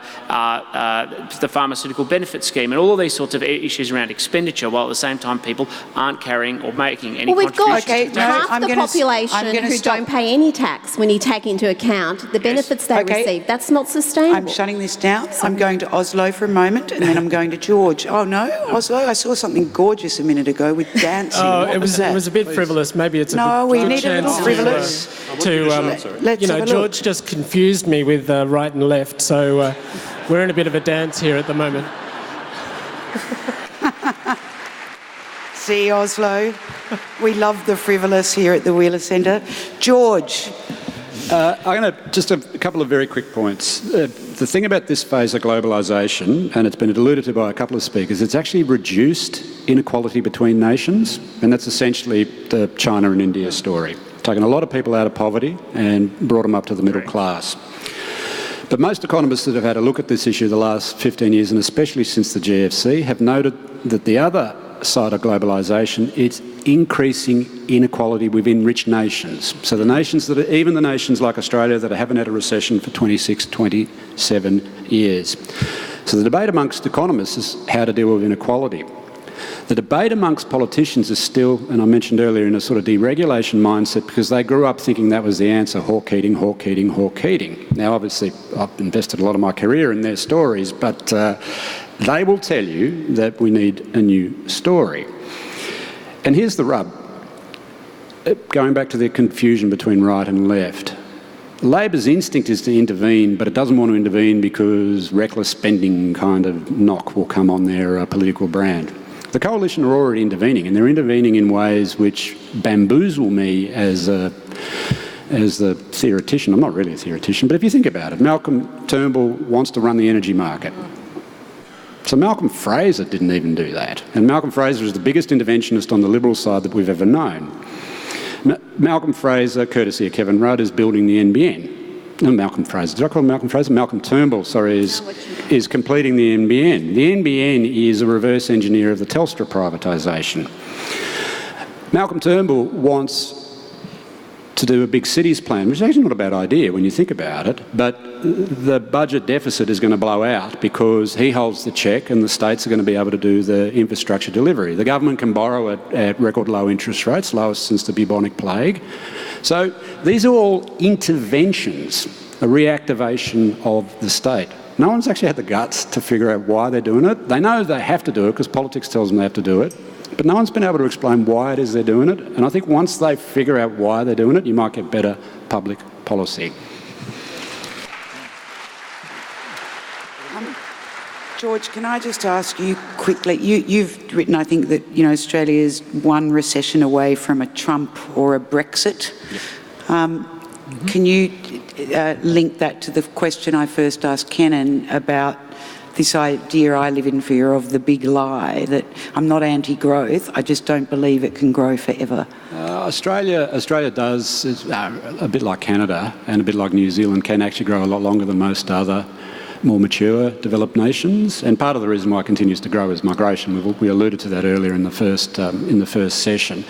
the pharmaceutical benefit scheme and all of these sorts of issues around expenditure, while at the same time people aren't carrying or making any contributions. We've got half the population who don't pay any tax when you take into account the benefits they receive. That's not sustainable. I'm shutting this down. I'm going to Oslo for a moment, and then I'm going to George. Oh no, Oslo! I saw something gorgeous a minute ago with dancing. Oh, What it was a bit frivolous. Maybe it's a we good need a little chance frivolous. George just confused me with right and left, so we're in a bit of a dance here at the moment. See, Oslo, we love the frivolous here at the Wheeler Centre. George. I'm going to just a couple of very quick points. The thing about this phase of globalisation, and it's been alluded to by a couple of speakers, it's actually reduced inequality between nations, and that's essentially the China and India story. Taken a lot of people out of poverty and brought them up to the middle class. But most economists that have had a look at this issue the last 15 years, and especially since the GFC, have noted that the other side of globalisation, it's increasing inequality within rich nations. So the nations that are, even the nations like Australia that haven't had a recession for 26, 27 years. So the debate amongst economists is how to deal with inequality. The debate amongst politicians is still, and I mentioned earlier, in a sort of deregulation mindset because they grew up thinking that was the answer, Hawke Keating, Hawke Keating, Hawke Keating. Now, obviously, I've invested a lot of my career in their stories, but they will tell you that we need a new story. And here's the rub. Going back to the confusion between right and left, Labor's instinct is to intervene, but it doesn't want to intervene because reckless spending kind of knock will come on their political brand. The coalition are already intervening, and they're intervening in ways which bamboozle me as the theoretician. I'm not really a theoretician, but if you think about it, Malcolm Turnbull wants to run the energy market. So Malcolm Fraser didn't even do that. And Malcolm Fraser is the biggest interventionist on the Liberal side that we've ever known. Malcolm Fraser, courtesy of Kevin Rudd, is building the NBN. No, Malcolm Fraser. Did I call him Malcolm Fraser? Malcolm Turnbull, sorry, is completing the NBN. The NBN is a reverse engineer of the Telstra privatisation. Malcolm Turnbull wants to do a big cities plan, which is actually not a bad idea when you think about it, but the budget deficit is going to blow out because he holds the cheque and the states are going to be able to do the infrastructure delivery. The government can borrow at record low interest rates, lowest since the bubonic plague. So these are all interventions, a reactivation of the state. No one's actually had the guts to figure out why they're doing it. They know they have to do it because politics tells them they have to do it. But no one's been able to explain why it is they're doing it. And I think once they figure out why they're doing it, you might get better public policy. George, can I just ask you quickly, you've written, I think, that Australia is one recession away from a Trump or a Brexit. Yep. Can you link that to the question I first asked Kenan about this idea I live in fear of, the big lie, that I'm not anti-growth, I just don't believe it can grow forever? Australia does, a bit like Canada and a bit like New Zealand, can actually grow a lot longer than most other more mature developed nations, and part of the reason why it continues to grow is migration. We alluded to that earlier in the first session.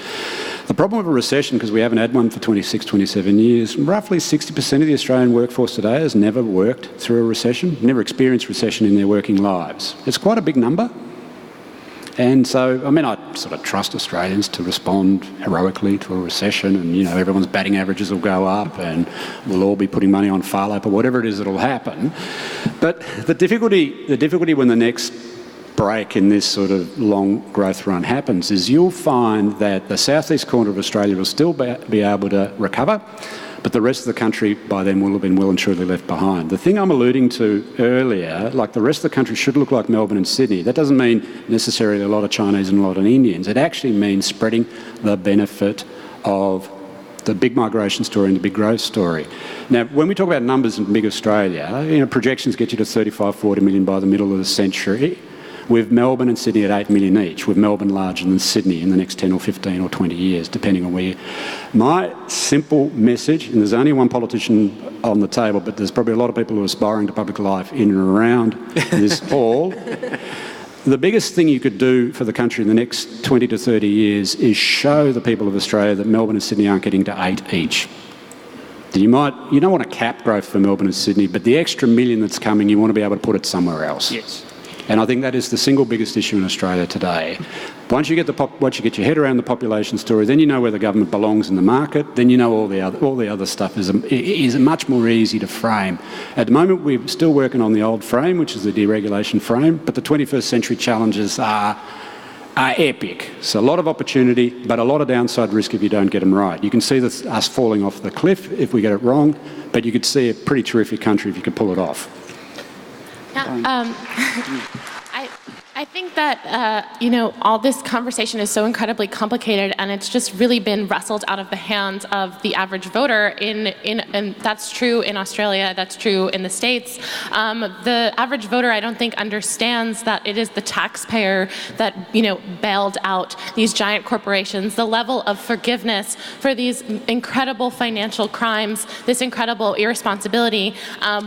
The problem with a recession, because we haven't had one for 26, 27 years, roughly 60% of the Australian workforce today has never worked through a recession, never experienced recession in their working lives. It's quite a big number. And so, I sort of trust Australians to respond heroically to a recession, and, everyone's batting averages will go up and we'll all be putting money on FARLAP or whatever it is that'll happen. But the difficulty when the next break in this sort of long growth run happens is you'll find that the southeast corner of Australia will still be able to recover, but the rest of the country by then will have been well and truly left behind. The thing I'm alluding to earlier, like the rest of the country should look like Melbourne and Sydney, that doesn't mean necessarily a lot of Chinese and a lot of Indians. It actually means spreading the benefit of the big migration story and the big growth story. Now, when we talk about numbers in big Australia, projections get you to 35, 40 million by the middle of the century, with Melbourne and Sydney at 8 million each, with Melbourne larger than Sydney in the next 10 or 15 or 20 years, depending on where you... My simple message, and there's only one politician on the table, but there's probably a lot of people who are aspiring to public life in and around this hall. The biggest thing you could do for the country in the next 20 to 30 years is show the people of Australia that Melbourne and Sydney aren't getting to 8 each. You don't want to cap growth for Melbourne and Sydney, but the extra million that's coming, you want to be able to put it somewhere else. Yes. And I think that is the single biggest issue in Australia today. Once you get your head around the population story, then you know where the government belongs in the market. Then you know all the other stuff is much more easy to frame. At the moment, we're still working on the old frame, which is the deregulation frame. But the 21st century challenges are epic. So a lot of opportunity, but a lot of downside risk if you don't get them right. You can see us falling off the cliff if we get it wrong, but you could see a pretty terrific country if you could pull it off. Yeah, I think that, all this conversation is so incredibly complicated, and it's just really been wrestled out of the hands of the average voter and that's true in Australia, that's true in the States. The average voter, I don't think, understands that it is the taxpayer that, bailed out these giant corporations, the level of forgiveness for these incredible financial crimes, this incredible irresponsibility,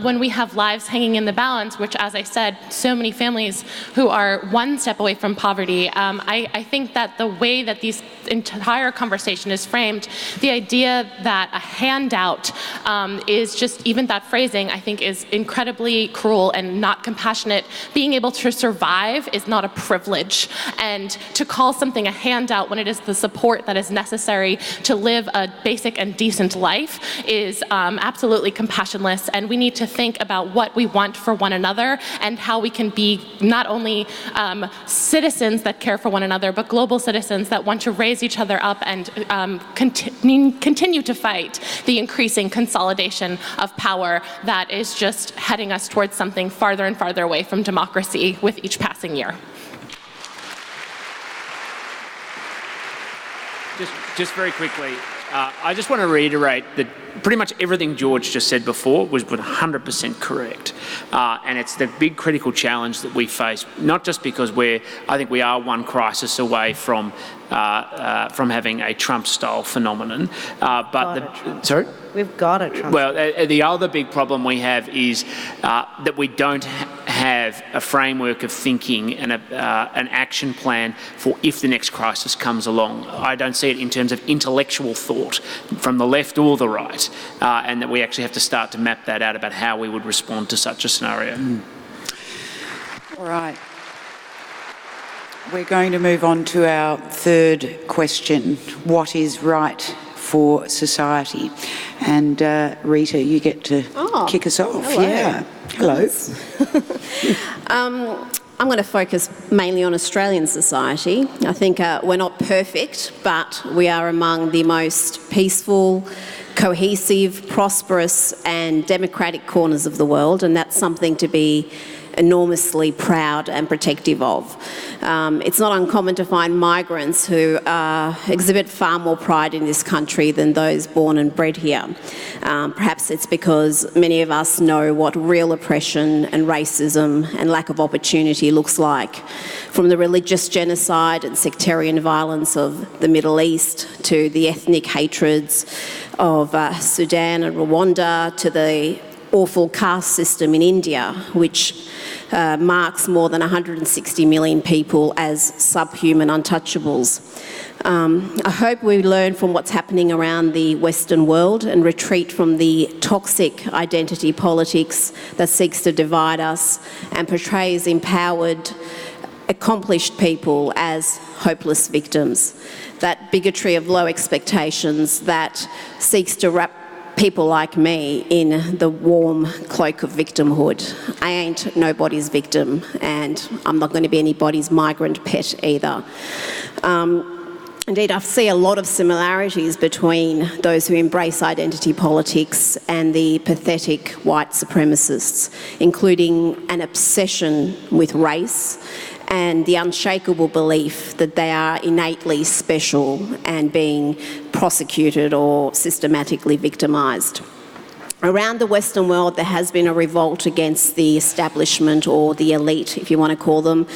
when we have lives hanging in the balance, which, as I said, so many families who are one step away from poverty. I think that the way that this entire conversation is framed, the idea that a handout is just, even that phrasing, I think, is incredibly cruel and not compassionate. Being able to survive is not a privilege, and to call something a handout when it is the support that is necessary to live a basic and decent life is absolutely compassionless, and we need to think about what we want for one another and how we can be not only citizens that care for one another, but global citizens that want to raise each other up and continue to fight the increasing consolidation of power that is just heading us towards something farther and farther away from democracy with each passing year. Just very quickly, I just want to reiterate that pretty much everything George just said before was 100% correct. And it's the big critical challenge that we face, not just because I think we are one crisis away from having a Trump-style phenomenon, sorry? We've got a Trump. Well, the other big problem we have is that we don't have a framework of thinking and an action plan for if the next crisis comes along. I don't see it in terms of intellectual thought from the left or the right, and that we actually have to start to map that out about how we would respond to such a scenario. All right. We're going to move on to our third question. What is right for society? And Rita, you get to kick us off. Hello. Yeah. Hello. I'm going to focus mainly on Australian society. I think we're not perfect, but we are among the most peaceful, cohesive, prosperous and democratic corners of the world, and that's something to be enormously proud and protective of. It's not uncommon to find migrants who exhibit far more pride in this country than those born and bred here. Perhaps it's because many of us know what real oppression and racism and lack of opportunity looks like. From the religious genocide and sectarian violence of the Middle East to the ethnic hatreds of Sudan and Rwanda to the awful caste system in India, which marks more than 160 million people as subhuman untouchables. I hope we learn from what's happening around the Western world and retreat from the toxic identity politics that seeks to divide us and portrays empowered, accomplished people as hopeless victims. That bigotry of low expectations that seeks to wrap people like me in the warm cloak of victimhood. I ain't nobody's victim, and I'm not going to be anybody's migrant pet either. Indeed, I see a lot of similarities between those who embrace identity politics and the pathetic white supremacists, including an obsession with race and the unshakable belief that they are innately special and being prosecuted or systematically victimised. Around the Western world, there has been a revolt against the establishment or the elite, if you want to call them,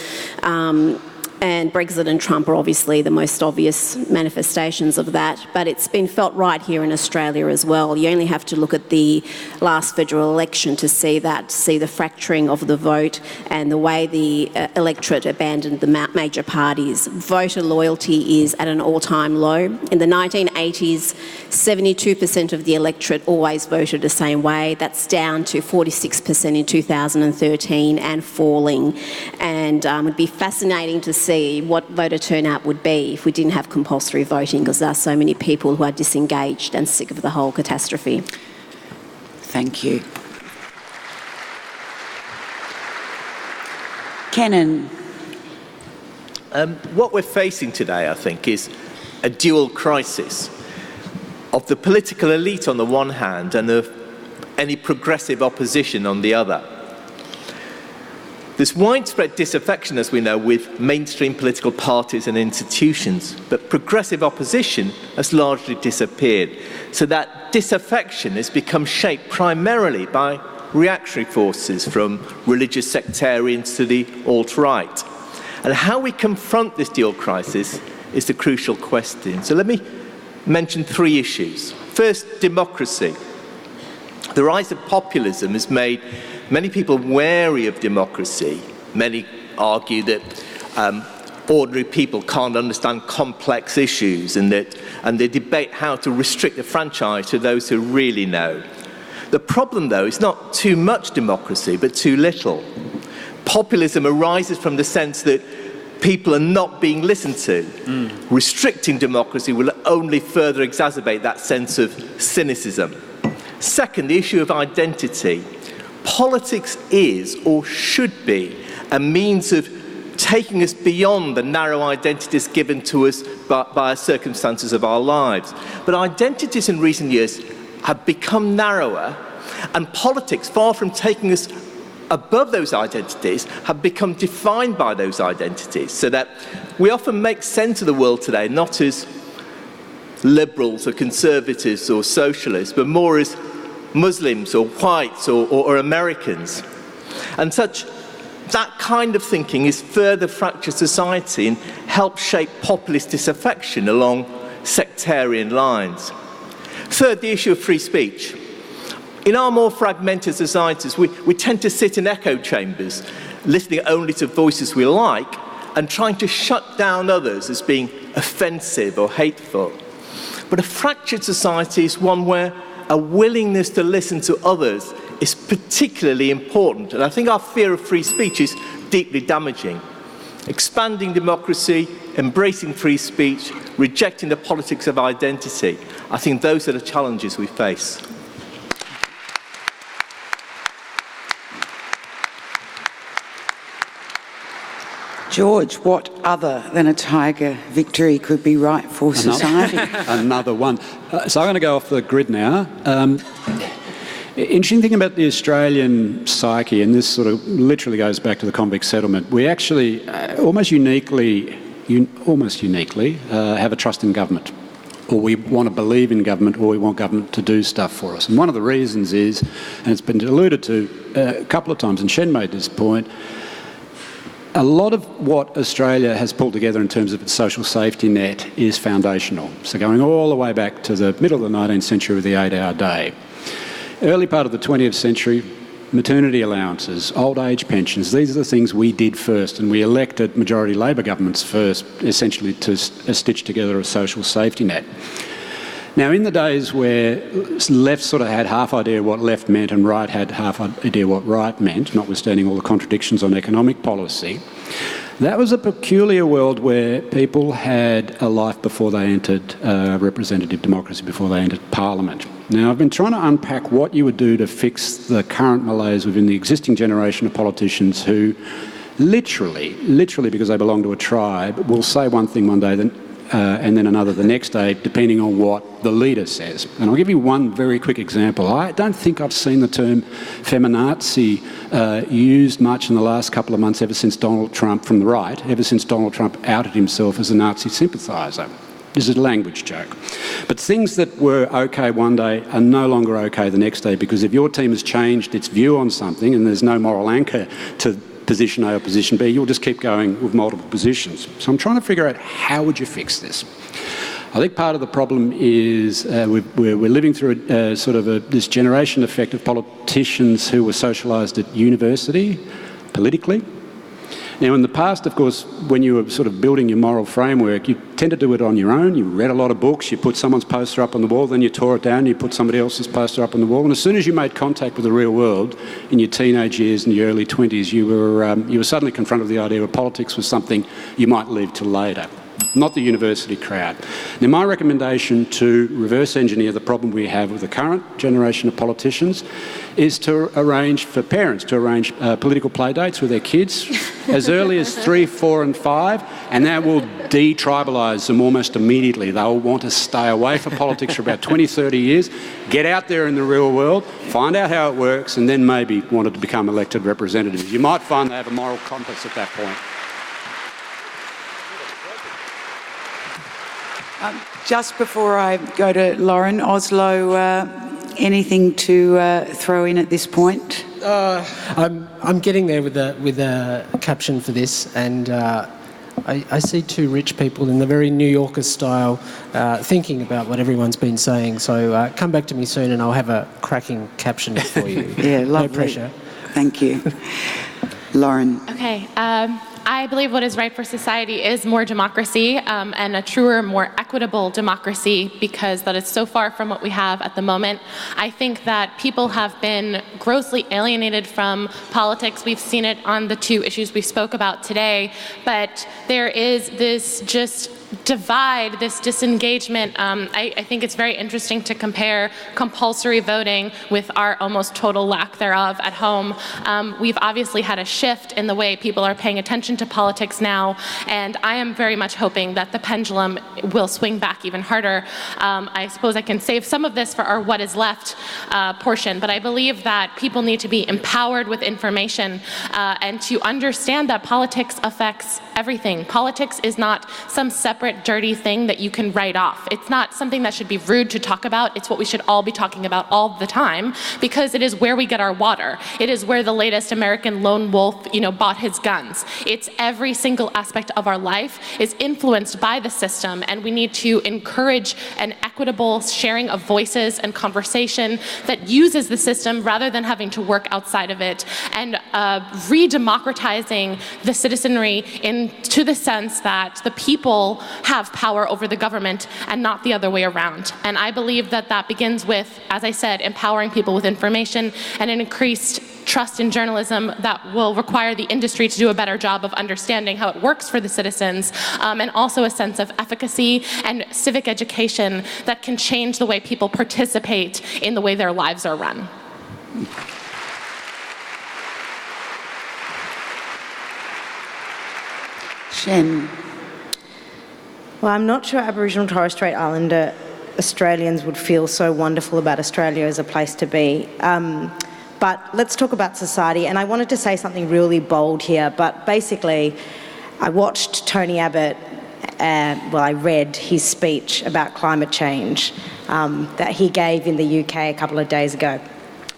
and Brexit and Trump are obviously the most obvious manifestations of that, but it's been felt right here in Australia as well. You only have to look at the last federal election to see that, see the fracturing of the vote and the way the electorate abandoned the major parties. Voter loyalty is at an all-time low. In the 1980s, 72% of the electorate always voted the same way. That's down to 46% in 2013 and falling. And it would be fascinating to see what voter turnout would be if we didn't have compulsory voting, because there are so many people who are disengaged and sick of the whole catastrophe. Thank you. Kenan. What we're facing today, I think, is a dual crisis of the political elite on the one hand and of any progressive opposition on the other. There's widespread disaffection, as we know, with mainstream political parties and institutions, but progressive opposition has largely disappeared. So that disaffection has become shaped primarily by reactionary forces, from religious sectarians to the alt-right. And how we confront this dual crisis is the crucial question. So let me mention three issues. First, democracy. The rise of populism has made many people wary of democracy. Many argue that ordinary people can't understand complex issues and they debate how to restrict the franchise to those who really know. The problem, though, is not too much democracy, but too little. Populism arises from the sense that people are not being listened to. Restricting democracy will only further exacerbate that sense of cynicism. Second, the issue of identity. Politics is, or should be, a means of taking us beyond the narrow identities given to us by our circumstances of our lives. But identities in recent years have become narrower, and politics, far from taking us above those identities, have become defined by those identities, so that we often make sense of the world today not as liberals or conservatives or socialists, but more as Muslims or whites or Americans. And that kind of thinking is further fractured society and helps shape populist disaffection along sectarian lines. Third, the issue of free speech. In our more fragmented societies, we tend to sit in echo chambers, listening only to voices we like and trying to shut down others as being offensive or hateful. But a fractured society is one where a willingness to listen to others is particularly important. And I think our fear of free speech is deeply damaging. Expanding democracy, embracing free speech, rejecting the politics of identity, I think those are the challenges we face. George, what other than a tiger victory could be right for society? Another one. So I'm going to go off the grid now. Interesting thing about the Australian psyche, and this sort of literally goes back to the convict settlement, we actually almost uniquely have a trust in government. Or we want to believe in government, or we want government to do stuff for us. And one of the reasons is, and it's been alluded to a couple of times, and Shen made this point, a lot of what Australia has pulled together in terms of its social safety net is foundational. So going all the way back to the middle of the 19th century with the 8-hour day. Early part of the 20th century, maternity allowances, old age pensions, these are the things we did first, and we elected majority Labor governments first, essentially to stitch together a social safety net. Now, in the days where left sort of had half idea what left meant and right had half idea what right meant, notwithstanding all the contradictions on economic policy, that was a peculiar world where people had a life before they entered representative democracy, before they entered Parliament. Now, I've been trying to unpack what you would do to fix the current malaise within the existing generation of politicians who literally because they belong to a tribe, will say one thing one day, and then another the next day, depending on what the leader says. And I'll give you one very quick example. I don't think I've seen the term feminazi used much in the last couple of months ever since Donald Trump, from the right, ever since Donald Trump outed himself as a Nazi sympathiser. This is a language joke. But things that were okay one day are no longer okay the next day, because if your team has changed its view on something and there's no moral anchor to position A or position B, you'll just keep going with multiple positions. So I'm trying to figure out, how would you fix this? I think part of the problem is we're living through this generation effect of politicians who were socialised at university, politically. Now, in the past, of course, when you were sort of building your moral framework, you tend to do it on your own. You read a lot of books, you put someone's poster up on the wall, then you tore it down, you put somebody else's poster up on the wall. And as soon as you made contact with the real world in your teenage years and your early 20s, you were suddenly confronted with the idea that politics was something you might leave till later. Not the university crowd. Now, my recommendation to reverse engineer the problem we have with the current generation of politicians is to arrange for parents to arrange political play dates with their kids as early as 3, 4 and 5, and that will de-tribalise them almost immediately. They'll want to stay away from politics for about 20, 30 years, get out there in the real world, find out how it works, and then maybe wanted to become elected representatives. You might find they have a moral compass at that point. Just before I go to Lauren, Oslo, anything to throw in at this point? I'm getting there with a caption for this, and I see two rich people in the very New Yorker style thinking about what everyone's been saying. So come back to me soon, and I'll have a cracking caption for you. Yeah, lovely. No pressure. Thank you. Lauren. Okay. I believe what is right for society is more democracy and a truer, more equitable democracy, because that is so far from what we have at the moment. I think that people have been grossly alienated from politics. We've seen it on the two issues we spoke about today, but there is this just divide, this disengagement. I think it's very interesting to compare compulsory voting with our almost total lack thereof at home. We've obviously had a shift in the way people are paying attention to politics now, and I am very much hoping that the pendulum will swing back even harder. I suppose I can save some of this for our what is left portion, but I believe that people need to be empowered with information and to understand that politics affects everything. Politics is not some separate separate, dirty thing that you can write off. It's not something that should be rude to talk about. It's what we should all be talking about all the time, because it is where we get our water. It is where the latest American lone wolf, bought his guns. It's every single aspect of our life is influenced by the system, and we need to encourage an equitable sharing of voices and conversation that uses the system rather than having to work outside of it, and re-democratizing the citizenry into the sense that the people have power over the government and not the other way around. And I believe that that begins with, as I said, empowering people with information and an increased trust in journalism that will require the industry to do a better job of understanding how it works for the citizens, and also a sense of efficacy and civic education that can change the way people participate in the way their lives are run. Shen. Well, I'm not sure Aboriginal and Torres Strait Islander Australians would feel so wonderful about Australia as a place to be. But let's talk about society, and I wanted to say something really bold here, but basically I watched Tony Abbott, I read his speech about climate change that he gave in the UK a couple of days ago.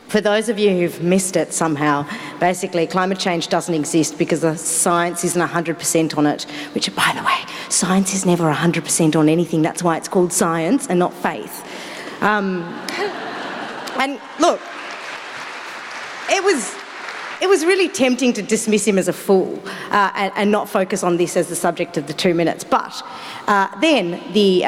For those of you who've missed it somehow, basically climate change doesn't exist because the science isn't 100% on it, which, by the way, science is never 100% on anything. That's why it's called science and not faith. And look, it was really tempting to dismiss him as a fool and not focus on this as the subject of the 2 minutes. But then the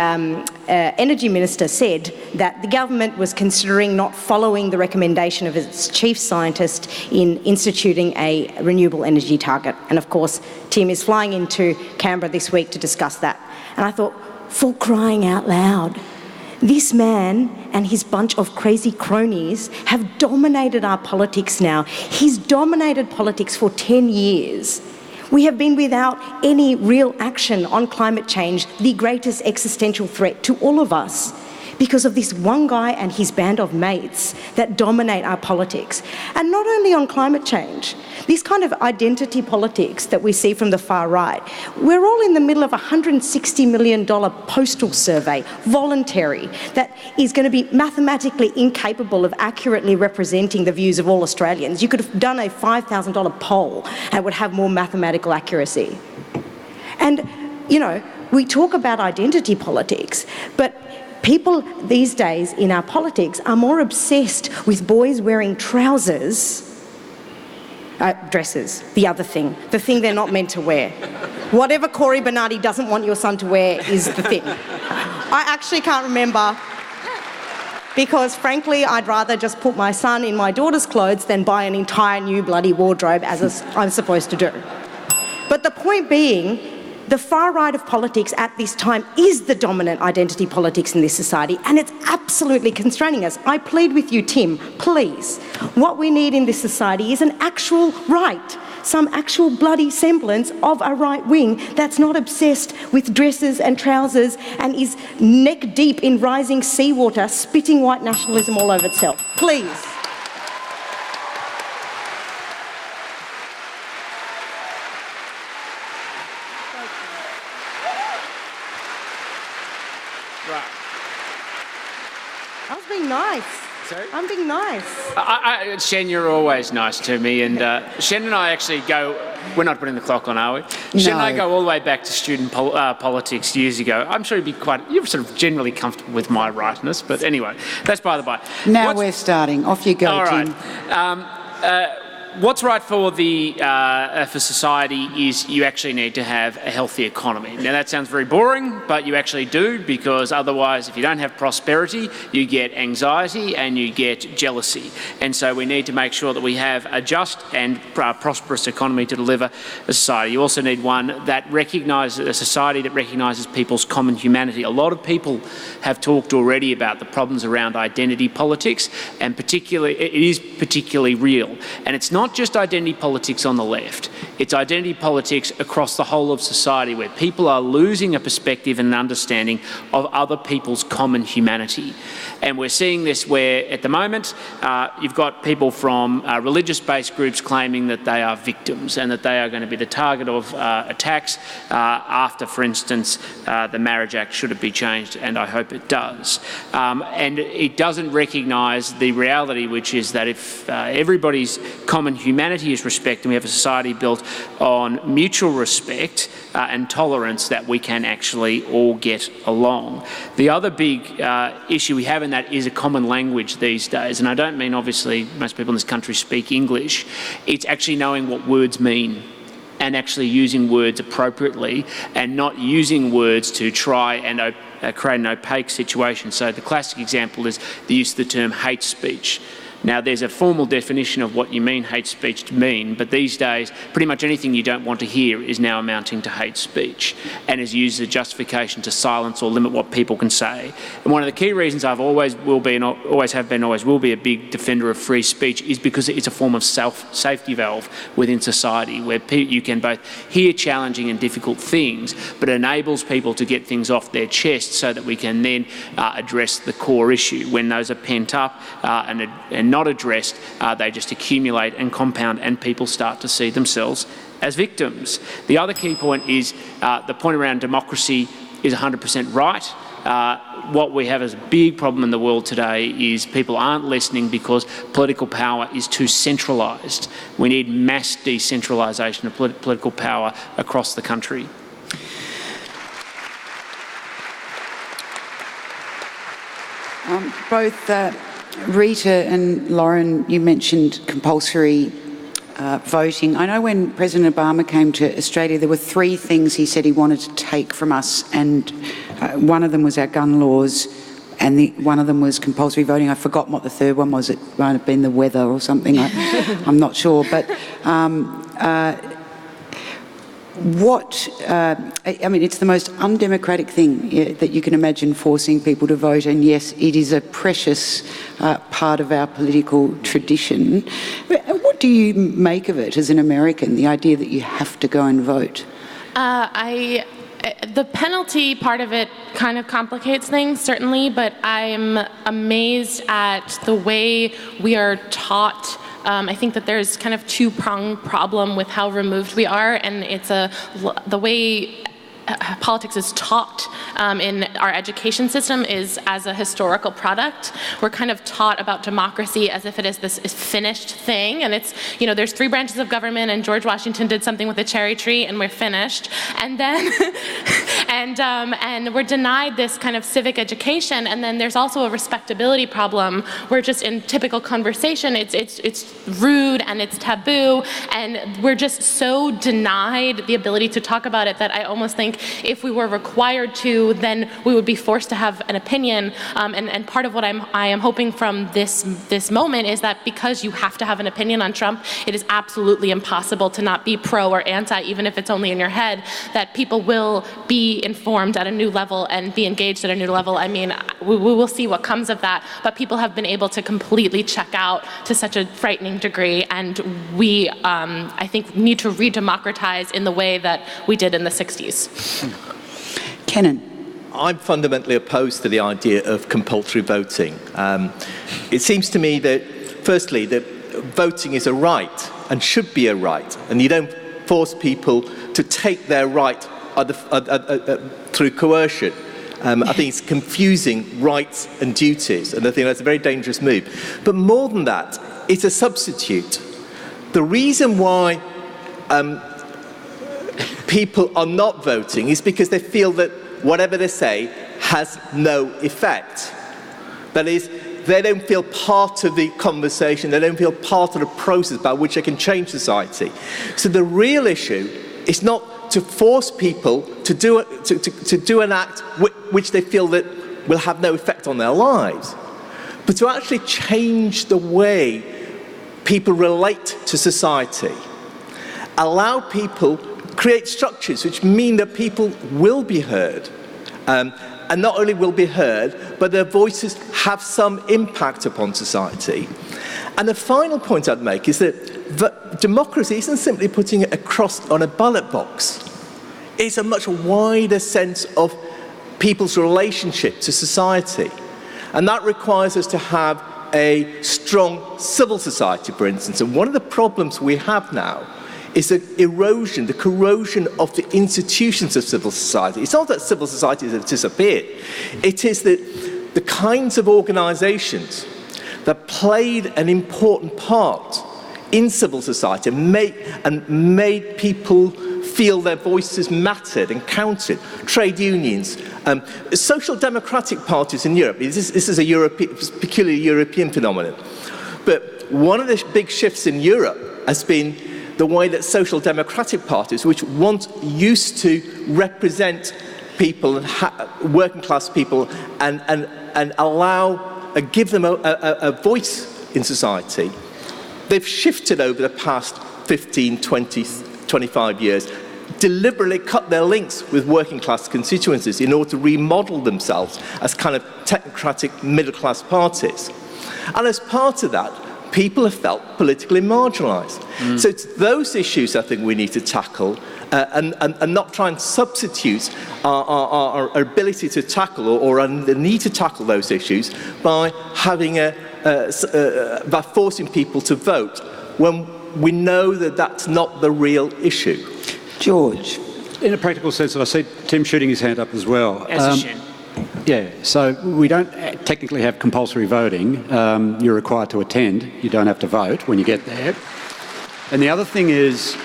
Energy Minister said that the government was considering not following the recommendation of its chief scientist in instituting a renewable energy target. And of course, Tim is flying into Canberra this week to discuss that. And I thought, for crying out loud, this man and his bunch of crazy cronies have dominated our politics now. He's dominated politics for 10 years. We have been without any real action on climate change, the greatest existential threat to all of us, because of this one guy and his band of mates that dominate our politics. And not only on climate change, this kind of identity politics that we see from the far right. We're all in the middle of a $160 million postal survey, voluntary, that is going to be mathematically incapable of accurately representing the views of all Australians. You could have done a $5,000 poll and it would have more mathematical accuracy. And, we talk about identity politics, but people these days in our politics are more obsessed with boys wearing trousers, dresses, the other thing, the thing they're not meant to wear. Whatever Cory Bernardi doesn't want your son to wear is the thing. I actually can't remember, because frankly I'd rather just put my son in my daughter's clothes than buy an entire new bloody wardrobe as I'm supposed to do. But the point being, the far right of politics at this time is the dominant identity politics in this society, and it's absolutely constraining us. I plead with you, Tim, please. What we need in this society is an actual right, some actual bloody semblance of a right wing that's not obsessed with dresses and trousers and is neck deep in rising seawater, spitting white nationalism all over itself. Please. I was being nice. Sorry? I'm being nice. Shen, you're always nice to me, and Shen and I actually go, we're not putting the clock on, are we? No. Shen and I go all the way back to student politics years ago. I'm sure you're sort of generally comfortable with my rightness, but anyway, that's by the by. Now we're starting. Off you go, all Tim. Right. What's right for society is you actually need to have a healthy economy. Now that sounds very boring, but you actually do, because otherwise if you don't have prosperity, you get anxiety and you get jealousy. And so we need to make sure that we have a just and prosperous economy to deliver a society. You also need one that recognises, a society that recognises people's common humanity. A lot of people have talked already about the problems around identity politics, and it is particularly real. And it's not not just identity politics on the left, it's identity politics across the whole of society, where people are losing a perspective and an understanding of other people's common humanity. And we're seeing this where, at the moment, you've got people from religious-based groups claiming that they are victims and that they are going to be the target of attacks after, for instance, the Marriage Act should it be changed, and I hope it does. And it doesn't recognise the reality, which is that if everybody's common humanity is respected and we have a society built on mutual respect and tolerance, that we can actually all get along. The other big issue we have in that is a common language these days, and I don't mean, obviously, most people in this country speak English. It's actually knowing what words mean and actually using words appropriately and not using words to try and create an opaque situation. So the classic example is the use of the term hate speech. Now, there's a formal definition of what you mean hate speech to mean, but these days, pretty much anything you don't want to hear is now amounting to hate speech and is used as a justification to silence or limit what people can say. And one of the key reasons I've always will be a big defender of free speech is because it's a form of safety valve within society, where you can both hear challenging and difficult things, but it enables people to get things off their chest so that we can then address the core issue. When those are pent up and not addressed, they just accumulate and compound, and people start to see themselves as victims. The other key point is the point around democracy is 100% right. What we have as a big problem in the world today is people aren't listening because political power is too centralised. We need mass decentralisation of political power across the country. Both Rita and Lauren, you mentioned compulsory voting. I know when President Obama came to Australia, there were 3 things he said he wanted to take from us, and one of them was our gun laws, and one of them was compulsory voting. I've forgotten what the third one was. It might have been the weather or something. I'm not sure. But I mean, it's the most undemocratic thing that you can imagine, forcing people to vote, and yes, it is a precious part of our political tradition. What do you make of it as an American, the idea that you have to go and vote? The penalty part of it kind of complicates things, certainly, but I'm amazed at the way we are taught. I think that there's kind of two-pronged problem with how removed we are, and it's the way politics is taught in our education system is as a historical product. We're kind of taught about democracy as if it is this finished thing, and it's, you know, there's 3 branches of government, and George Washington did something with a cherry tree, and we're finished. And then, and we're denied this kind of civic education. And then there's also a respectability problem, where just in typical conversation, it's rude and it's taboo, and we're just so denied the ability to talk about it that I almost think if we were required to, then we would be forced to have an opinion. And part of what I am hoping from this moment is that because you have to have an opinion on Trump, it is absolutely impossible to not be pro or anti, even if it's only in your head, that people will be informed at a new level and be engaged at a new level. I mean, we will see what comes of that, but people have been able to completely check out to such a frightening degree, and we, I think, need to re-democratize in the way that we did in the 60s. Kenan. I'm fundamentally opposed to the idea of compulsory voting. It seems to me that, firstly, that voting is a right and should be a right, and you don't force people to take their right through coercion. I think it's confusing rights and duties, and I think that's a very dangerous move. But more than that, it's a substitute. The reason why people are not voting is because they feel that whatever they say has no effect. That is, they don't feel part of the conversation, they don't feel part of the process by which they can change society. So the real issue is not to force people to do an act which they feel that will have no effect on their lives, but to actually change the way people relate to society. Allow people, create structures which mean that people will be heard. And not only will be heard, but their voices have some impact upon society. And the final point I'd make is that democracy isn't simply putting it across on a ballot box. It's a much wider sense of people's relationship to society. And that requires us to have a strong civil society, for instance. And one of the problems we have now is the erosion, the corrosion of the institutions of civil society. It's not that civil society has disappeared. It is that the kinds of organisations that played an important part in civil society and made people feel their voices mattered and counted. Trade unions, social democratic parties in Europe. This is a peculiarly European phenomenon. But one of the big shifts in Europe has been the way that social democratic parties, which once used to represent people, working class people, and give them a voice in society, they've shifted over the past 15, 20, 25 years, deliberately cut their links with working class constituencies in order to remodel themselves as kind of technocratic middle class parties. And as part of that, people have felt politically marginalised. So it's those issues I think we need to tackle and not try and substitute our ability to tackle or the need to tackle those issues by having by forcing people to vote when we know that that's not the real issue. George. In a practical sense, I see Tim shooting his hand up as well. As a Shen. Yeah, so we don't technically have compulsory voting. You're required to attend. You don't have to vote when you get there. And the other thing is,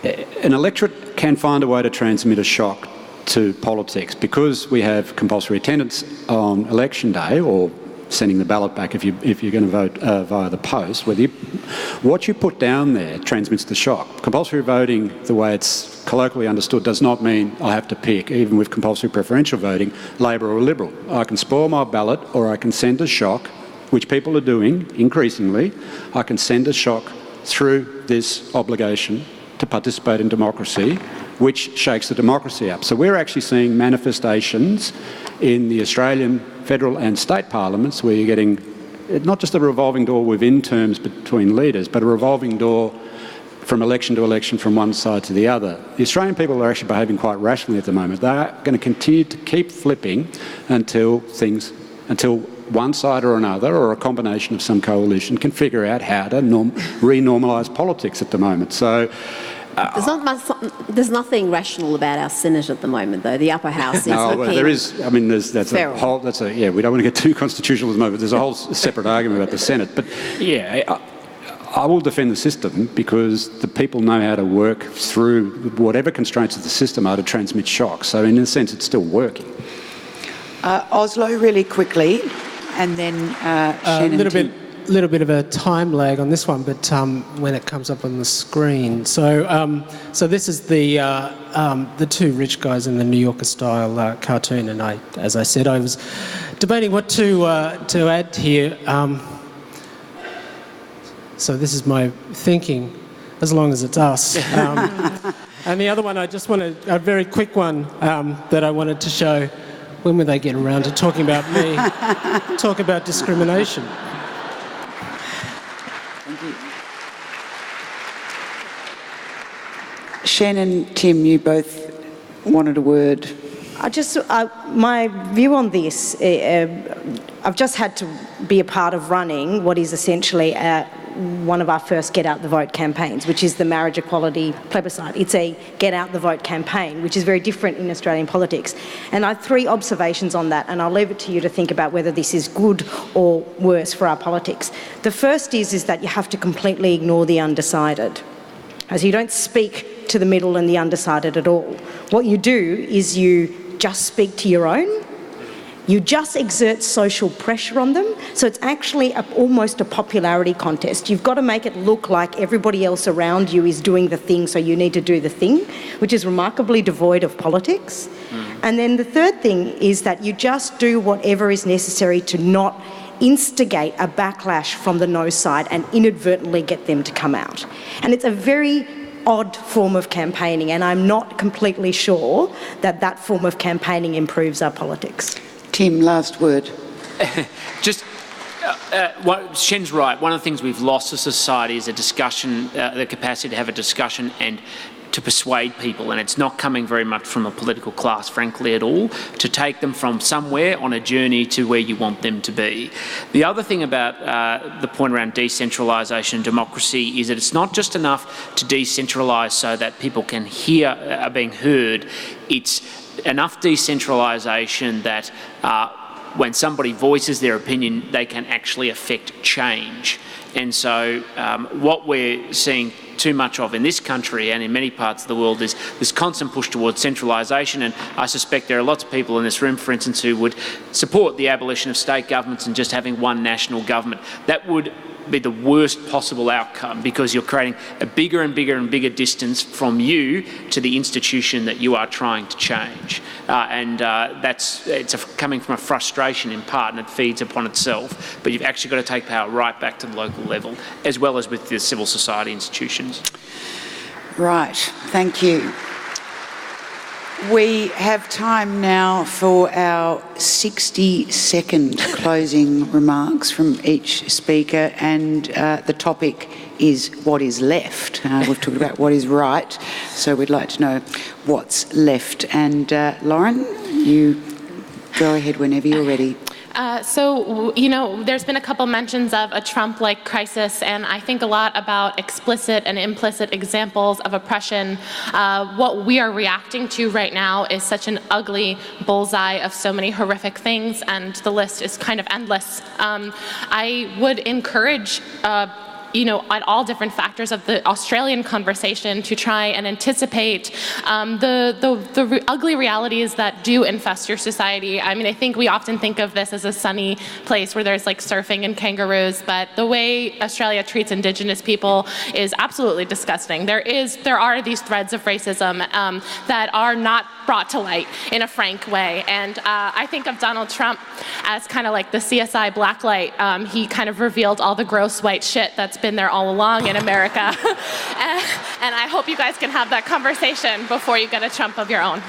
an electorate can find a way to transmit a shock to politics because we have compulsory attendance on election day, or sending the ballot back if you're going to vote via the post. What you put down there transmits the shock. Compulsory voting, the way it's colloquially understood, does not mean I have to pick, even with compulsory preferential voting, Labor or Liberal. I can spoil my ballot, or I can send a shock, which people are doing increasingly. I can send a shock through this obligation to participate in democracy, which shakes the democracy up. So we're actually seeing manifestations in the Australian federal and state parliaments where you're getting not just a revolving door within terms between leaders, but a revolving door from election to election from one side to the other. The Australian people are actually behaving quite rationally at the moment. They're going to continue to keep flipping until one side or another, or a combination of some coalition, can figure out how to re-normalise politics at the moment. So there's nothing rational about our Senate at the moment, though. The upper house is no, well, there is. I mean, that's feral. a whole. We don't want to get too constitutional at the moment. There's a whole separate argument about the Senate. But yeah, I will defend the system because the people know how to work through whatever constraints of the system are to transmit shock. So in a sense, it's still working. Oslo, really quickly, and then Shen and Tim. Little bit of a time lag on this one, but when it comes up on the screen. So this is the two rich guys in the New Yorker style cartoon, and as I said, I was debating what to add here. So this is my thinking, as long as it's us. And the other one, I just want a very quick one that I wanted to show. When will they get around to talking about me? Talk about discrimination. Shen and Tim, you both wanted a word. My view on this, I've just had to be a part of running what is essentially one of our first Get Out the Vote campaigns, which is the marriage equality plebiscite. It's a Get Out the Vote campaign, which is very different in Australian politics. And I have 3 observations on that, and I'll leave it to you to think about whether this is good or worse for our politics. The first is that you have to completely ignore the undecided. So you don't speak to the middle and the undecided at all. What you do is you just speak to your own. You just exert social pressure on them. So it's actually almost a popularity contest. You've got to make it look like everybody else around you is doing the thing, so you need to do the thing, which is remarkably devoid of politics. And then the third thing is that you just do whatever is necessary to not instigate a backlash from the no side and inadvertently get them to come out. And it's a very odd form of campaigning, and I'm not completely sure that that form of campaigning improves our politics. Tim, last word. Just Shen's right. One of the things we've lost as a society is a discussion, the capacity to have a discussion and to persuade people, and it's not coming very much from a political class, frankly, at all, to take them from somewhere on a journey to where you want them to be. The other thing about the point around decentralisation and democracy is that it's not just enough to decentralise so that people can hear, are being heard. It's enough decentralisation that when somebody voices their opinion, they can actually affect change. And so what we're seeing too much of in this country and in many parts of the world is this constant push towards centralisation, and I suspect there are lots of people in this room, for instance, who would support the abolition of state governments and just having one national government. That would be the worst possible outcome, because you're creating a bigger and bigger and bigger distance from you to the institution that you are trying to change. It's coming from a frustration in part, and it feeds upon itself. But you've actually got to take power right back to the local level, as well as with the civil society institutions. Right, thank you. We have time now for our 60-second closing remarks from each speaker, and the topic is what is left. We've talked about what is right, so we'd like to know what's left. And Lauren, you go ahead whenever you're ready. There's been a couple mentions of a Trump-like crisis, and I think a lot about explicit and implicit examples of oppression. What we are reacting to right now is such an ugly bullseye of so many horrific things, and the list is kind of endless. I would encourage at all different factors of the Australian conversation to try and anticipate the ugly realities that do infest your society. I mean, I think we often think of this as a sunny place where there's like surfing and kangaroos, but the way Australia treats Indigenous people is absolutely disgusting. There are these threads of racism that are not brought to light in a frank way. And I think of Donald Trump as kind of like the CSI blacklight. He kind of revealed all the gross white shit that's been there all along in America. and I hope you guys can have that conversation before you get a Trump of your own.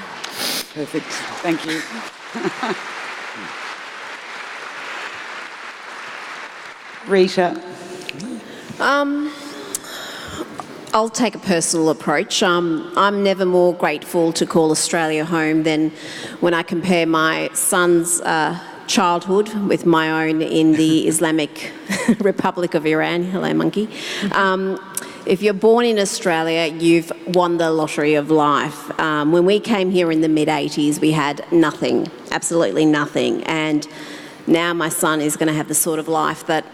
Perfect. Thank you. Rita. I'll take a personal approach. I'm never more grateful to call Australia home than when I compare my son's childhood with my own in the Islamic Republic of Iran. Hello, monkey. If you're born in Australia, you've won the lottery of life. When we came here in the mid-80s, we had nothing, absolutely nothing. And now my son is going to have the sort of life that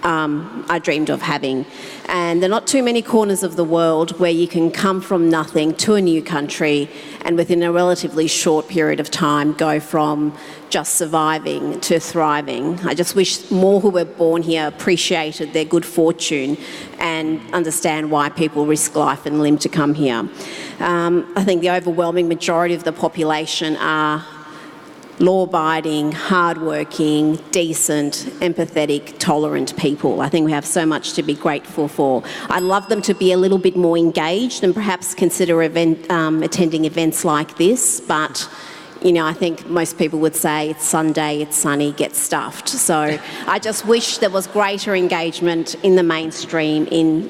I dreamed of having. And there are not too many corners of the world where you can come from nothing to a new country and within a relatively short period of time go from just surviving to thriving. I just wish more who were born here appreciated their good fortune and understand why people risk life and limb to come here. I think the overwhelming majority of the population are law-abiding, hard-working, decent, empathetic, tolerant people. I think we have so much to be grateful for. I'd love them to be a little bit more engaged and perhaps consider attending events like this, but I think most people would say it's Sunday, it's sunny, get stuffed. So I just wish there was greater engagement in the mainstream in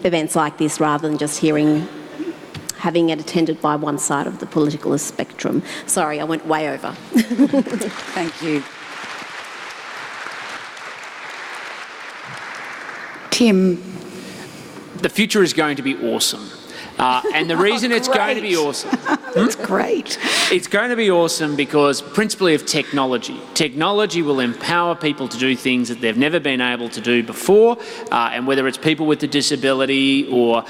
events like this rather than just having it attended by one side of the political spectrum. Sorry, I went way over. Thank you. Tim. The future is going to be awesome. And the reason it's going to be awesome... That's great. It's going to be awesome because principally of technology. Technology will empower people to do things that they've never been able to do before, and whether it's people with a disability or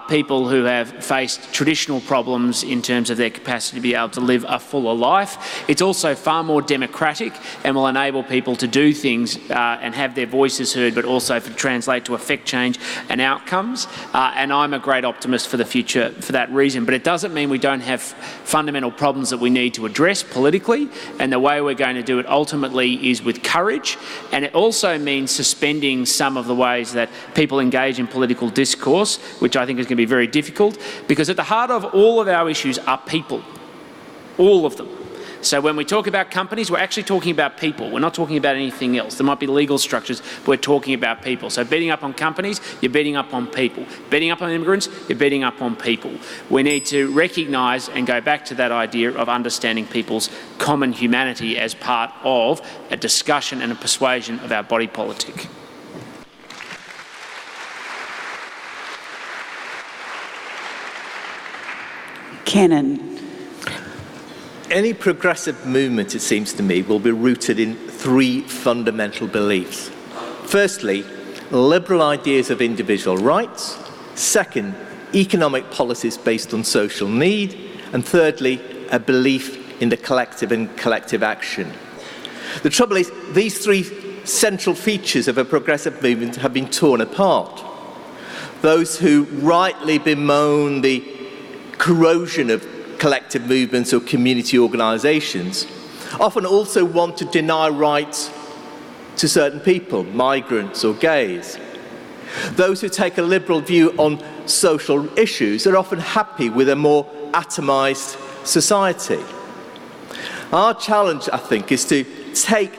people who have faced traditional problems in terms of their capacity to be able to live a fuller life. It's also far more democratic and will enable people to do things and have their voices heard, but also translate to affect change and outcomes. And I'm a great optimist for the future for that reason. But it doesn't mean we don't have fundamental problems that we need to address politically, and the way we're going to do it ultimately is with courage. And it also means suspending some of the ways that people engage in political discourse, which I think is going to be very difficult, because at the heart of all of our issues are people, all of them. So when we talk about companies, we're actually talking about people. We're not talking about anything else. There might be legal structures, but we're talking about people. So beating up on companies, you're beating up on people. Beating up on immigrants, you're beating up on people. We need to recognise and go back to that idea of understanding people's common humanity as part of a discussion and a persuasion of our body politic. Kenan. Any progressive movement, it seems to me, will be rooted in three fundamental beliefs. Firstly, liberal ideas of individual rights. Second, economic policies based on social need. And thirdly, a belief in the collective and collective action. The trouble is, these three central features of a progressive movement have been torn apart. Those who rightly bemoan the corrosion of collective movements or community organisations often also want to deny rights to certain people, migrants or gays. Those who take a liberal view on social issues are often happy with a more atomised society. Our challenge, I think, is to take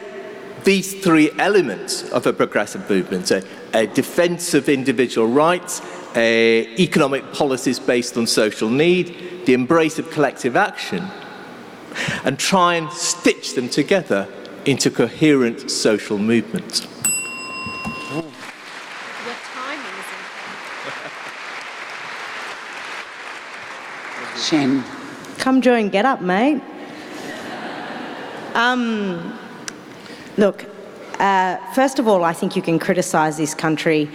these three elements of a progressive movement, a defence of individual rights, economic policies based on social need, the embrace of collective action, and try and stitch them together into coherent social movements. Your timing is Shen. Come join Get Up, mate. Look, first of all, I think you can criticise this country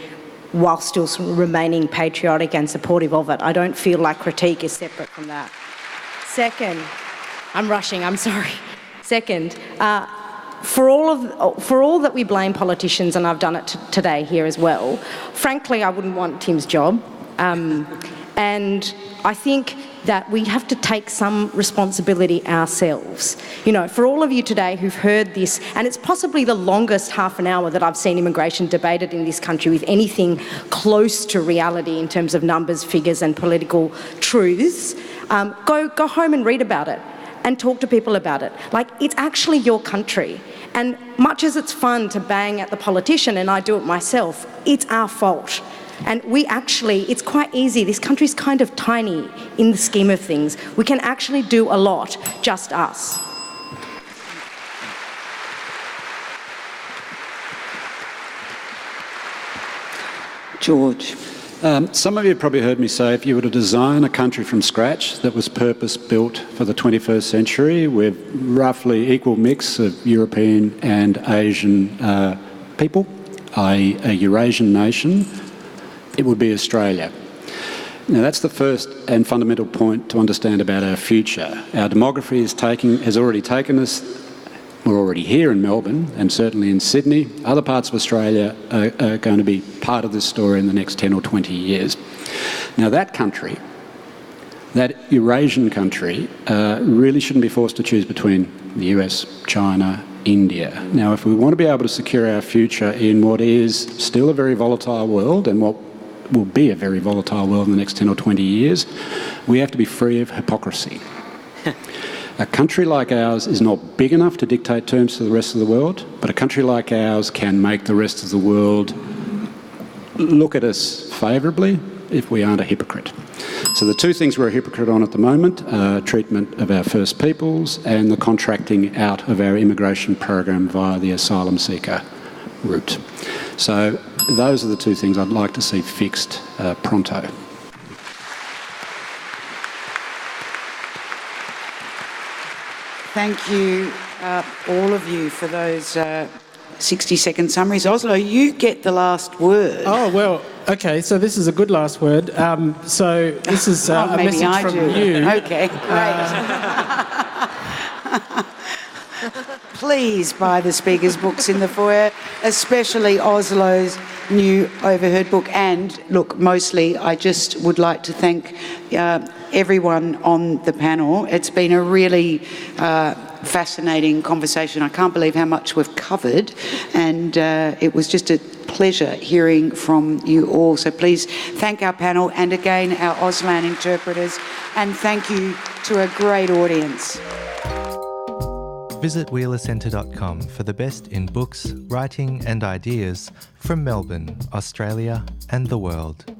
while still remaining patriotic and supportive of it. I don't feel like critique is separate from that. Second, I'm rushing, I'm sorry. Second, for all that we blame politicians, and I've done it today here as well, frankly, I wouldn't want Tim's job. And I think that we have to take some responsibility ourselves. You know, for all of you today who've heard this, and it's possibly the longest half an hour that I've seen immigration debated in this country with anything close to reality in terms of numbers, figures and political truths, go home and read about it and talk to people about it. Like, it's actually your country. And much as it's fun to bang at the politician, and I do it myself, it's our fault. And it's quite easy. This country's kind of tiny in the scheme of things. We can actually do a lot, just us. George. Some of you have probably heard me say if you were to design a country from scratch that was purpose-built for the 21st century with roughly equal mix of European and Asian people, a Eurasian nation, it would be Australia. Now that's the first and fundamental point to understand about our future. Our demography has already taken us. We're already here in Melbourne and certainly in Sydney. Other parts of Australia are going to be part of this story in the next 10 or 20 years. Now that country, that Eurasian country, really shouldn't be forced to choose between the US, China, India. Now if we want to be able to secure our future in what is still a very volatile world and what will be a very volatile world in the next 10 or 20 years, we have to be free of hypocrisy. A country like ours is not big enough to dictate terms to the rest of the world, but a country like ours can make the rest of the world look at us favourably if we aren't a hypocrite. So the two things we're a hypocrite on at the moment are treatment of our First Peoples and the contracting out of our immigration program via the asylum seeker route. So those are the two things I'd like to see fixed pronto. Thank you, all of you, for those 60-second summaries. Oslo, you get the last word. Oh, well, okay, so this is a good last word. So this is a maybe message from you. Okay, great. Please buy the speakers' books in the foyer, especially Oslo's new overheard book. And look, mostly I just would like to thank everyone on the panel. It's been a really fascinating conversation. I can't believe how much we've covered, and it was just a pleasure hearing from you all. So please thank our panel and again our Auslan interpreters, and thank you to a great audience. Visit wheelercentre.com for the best in books, writing and ideas from Melbourne, Australia and the world.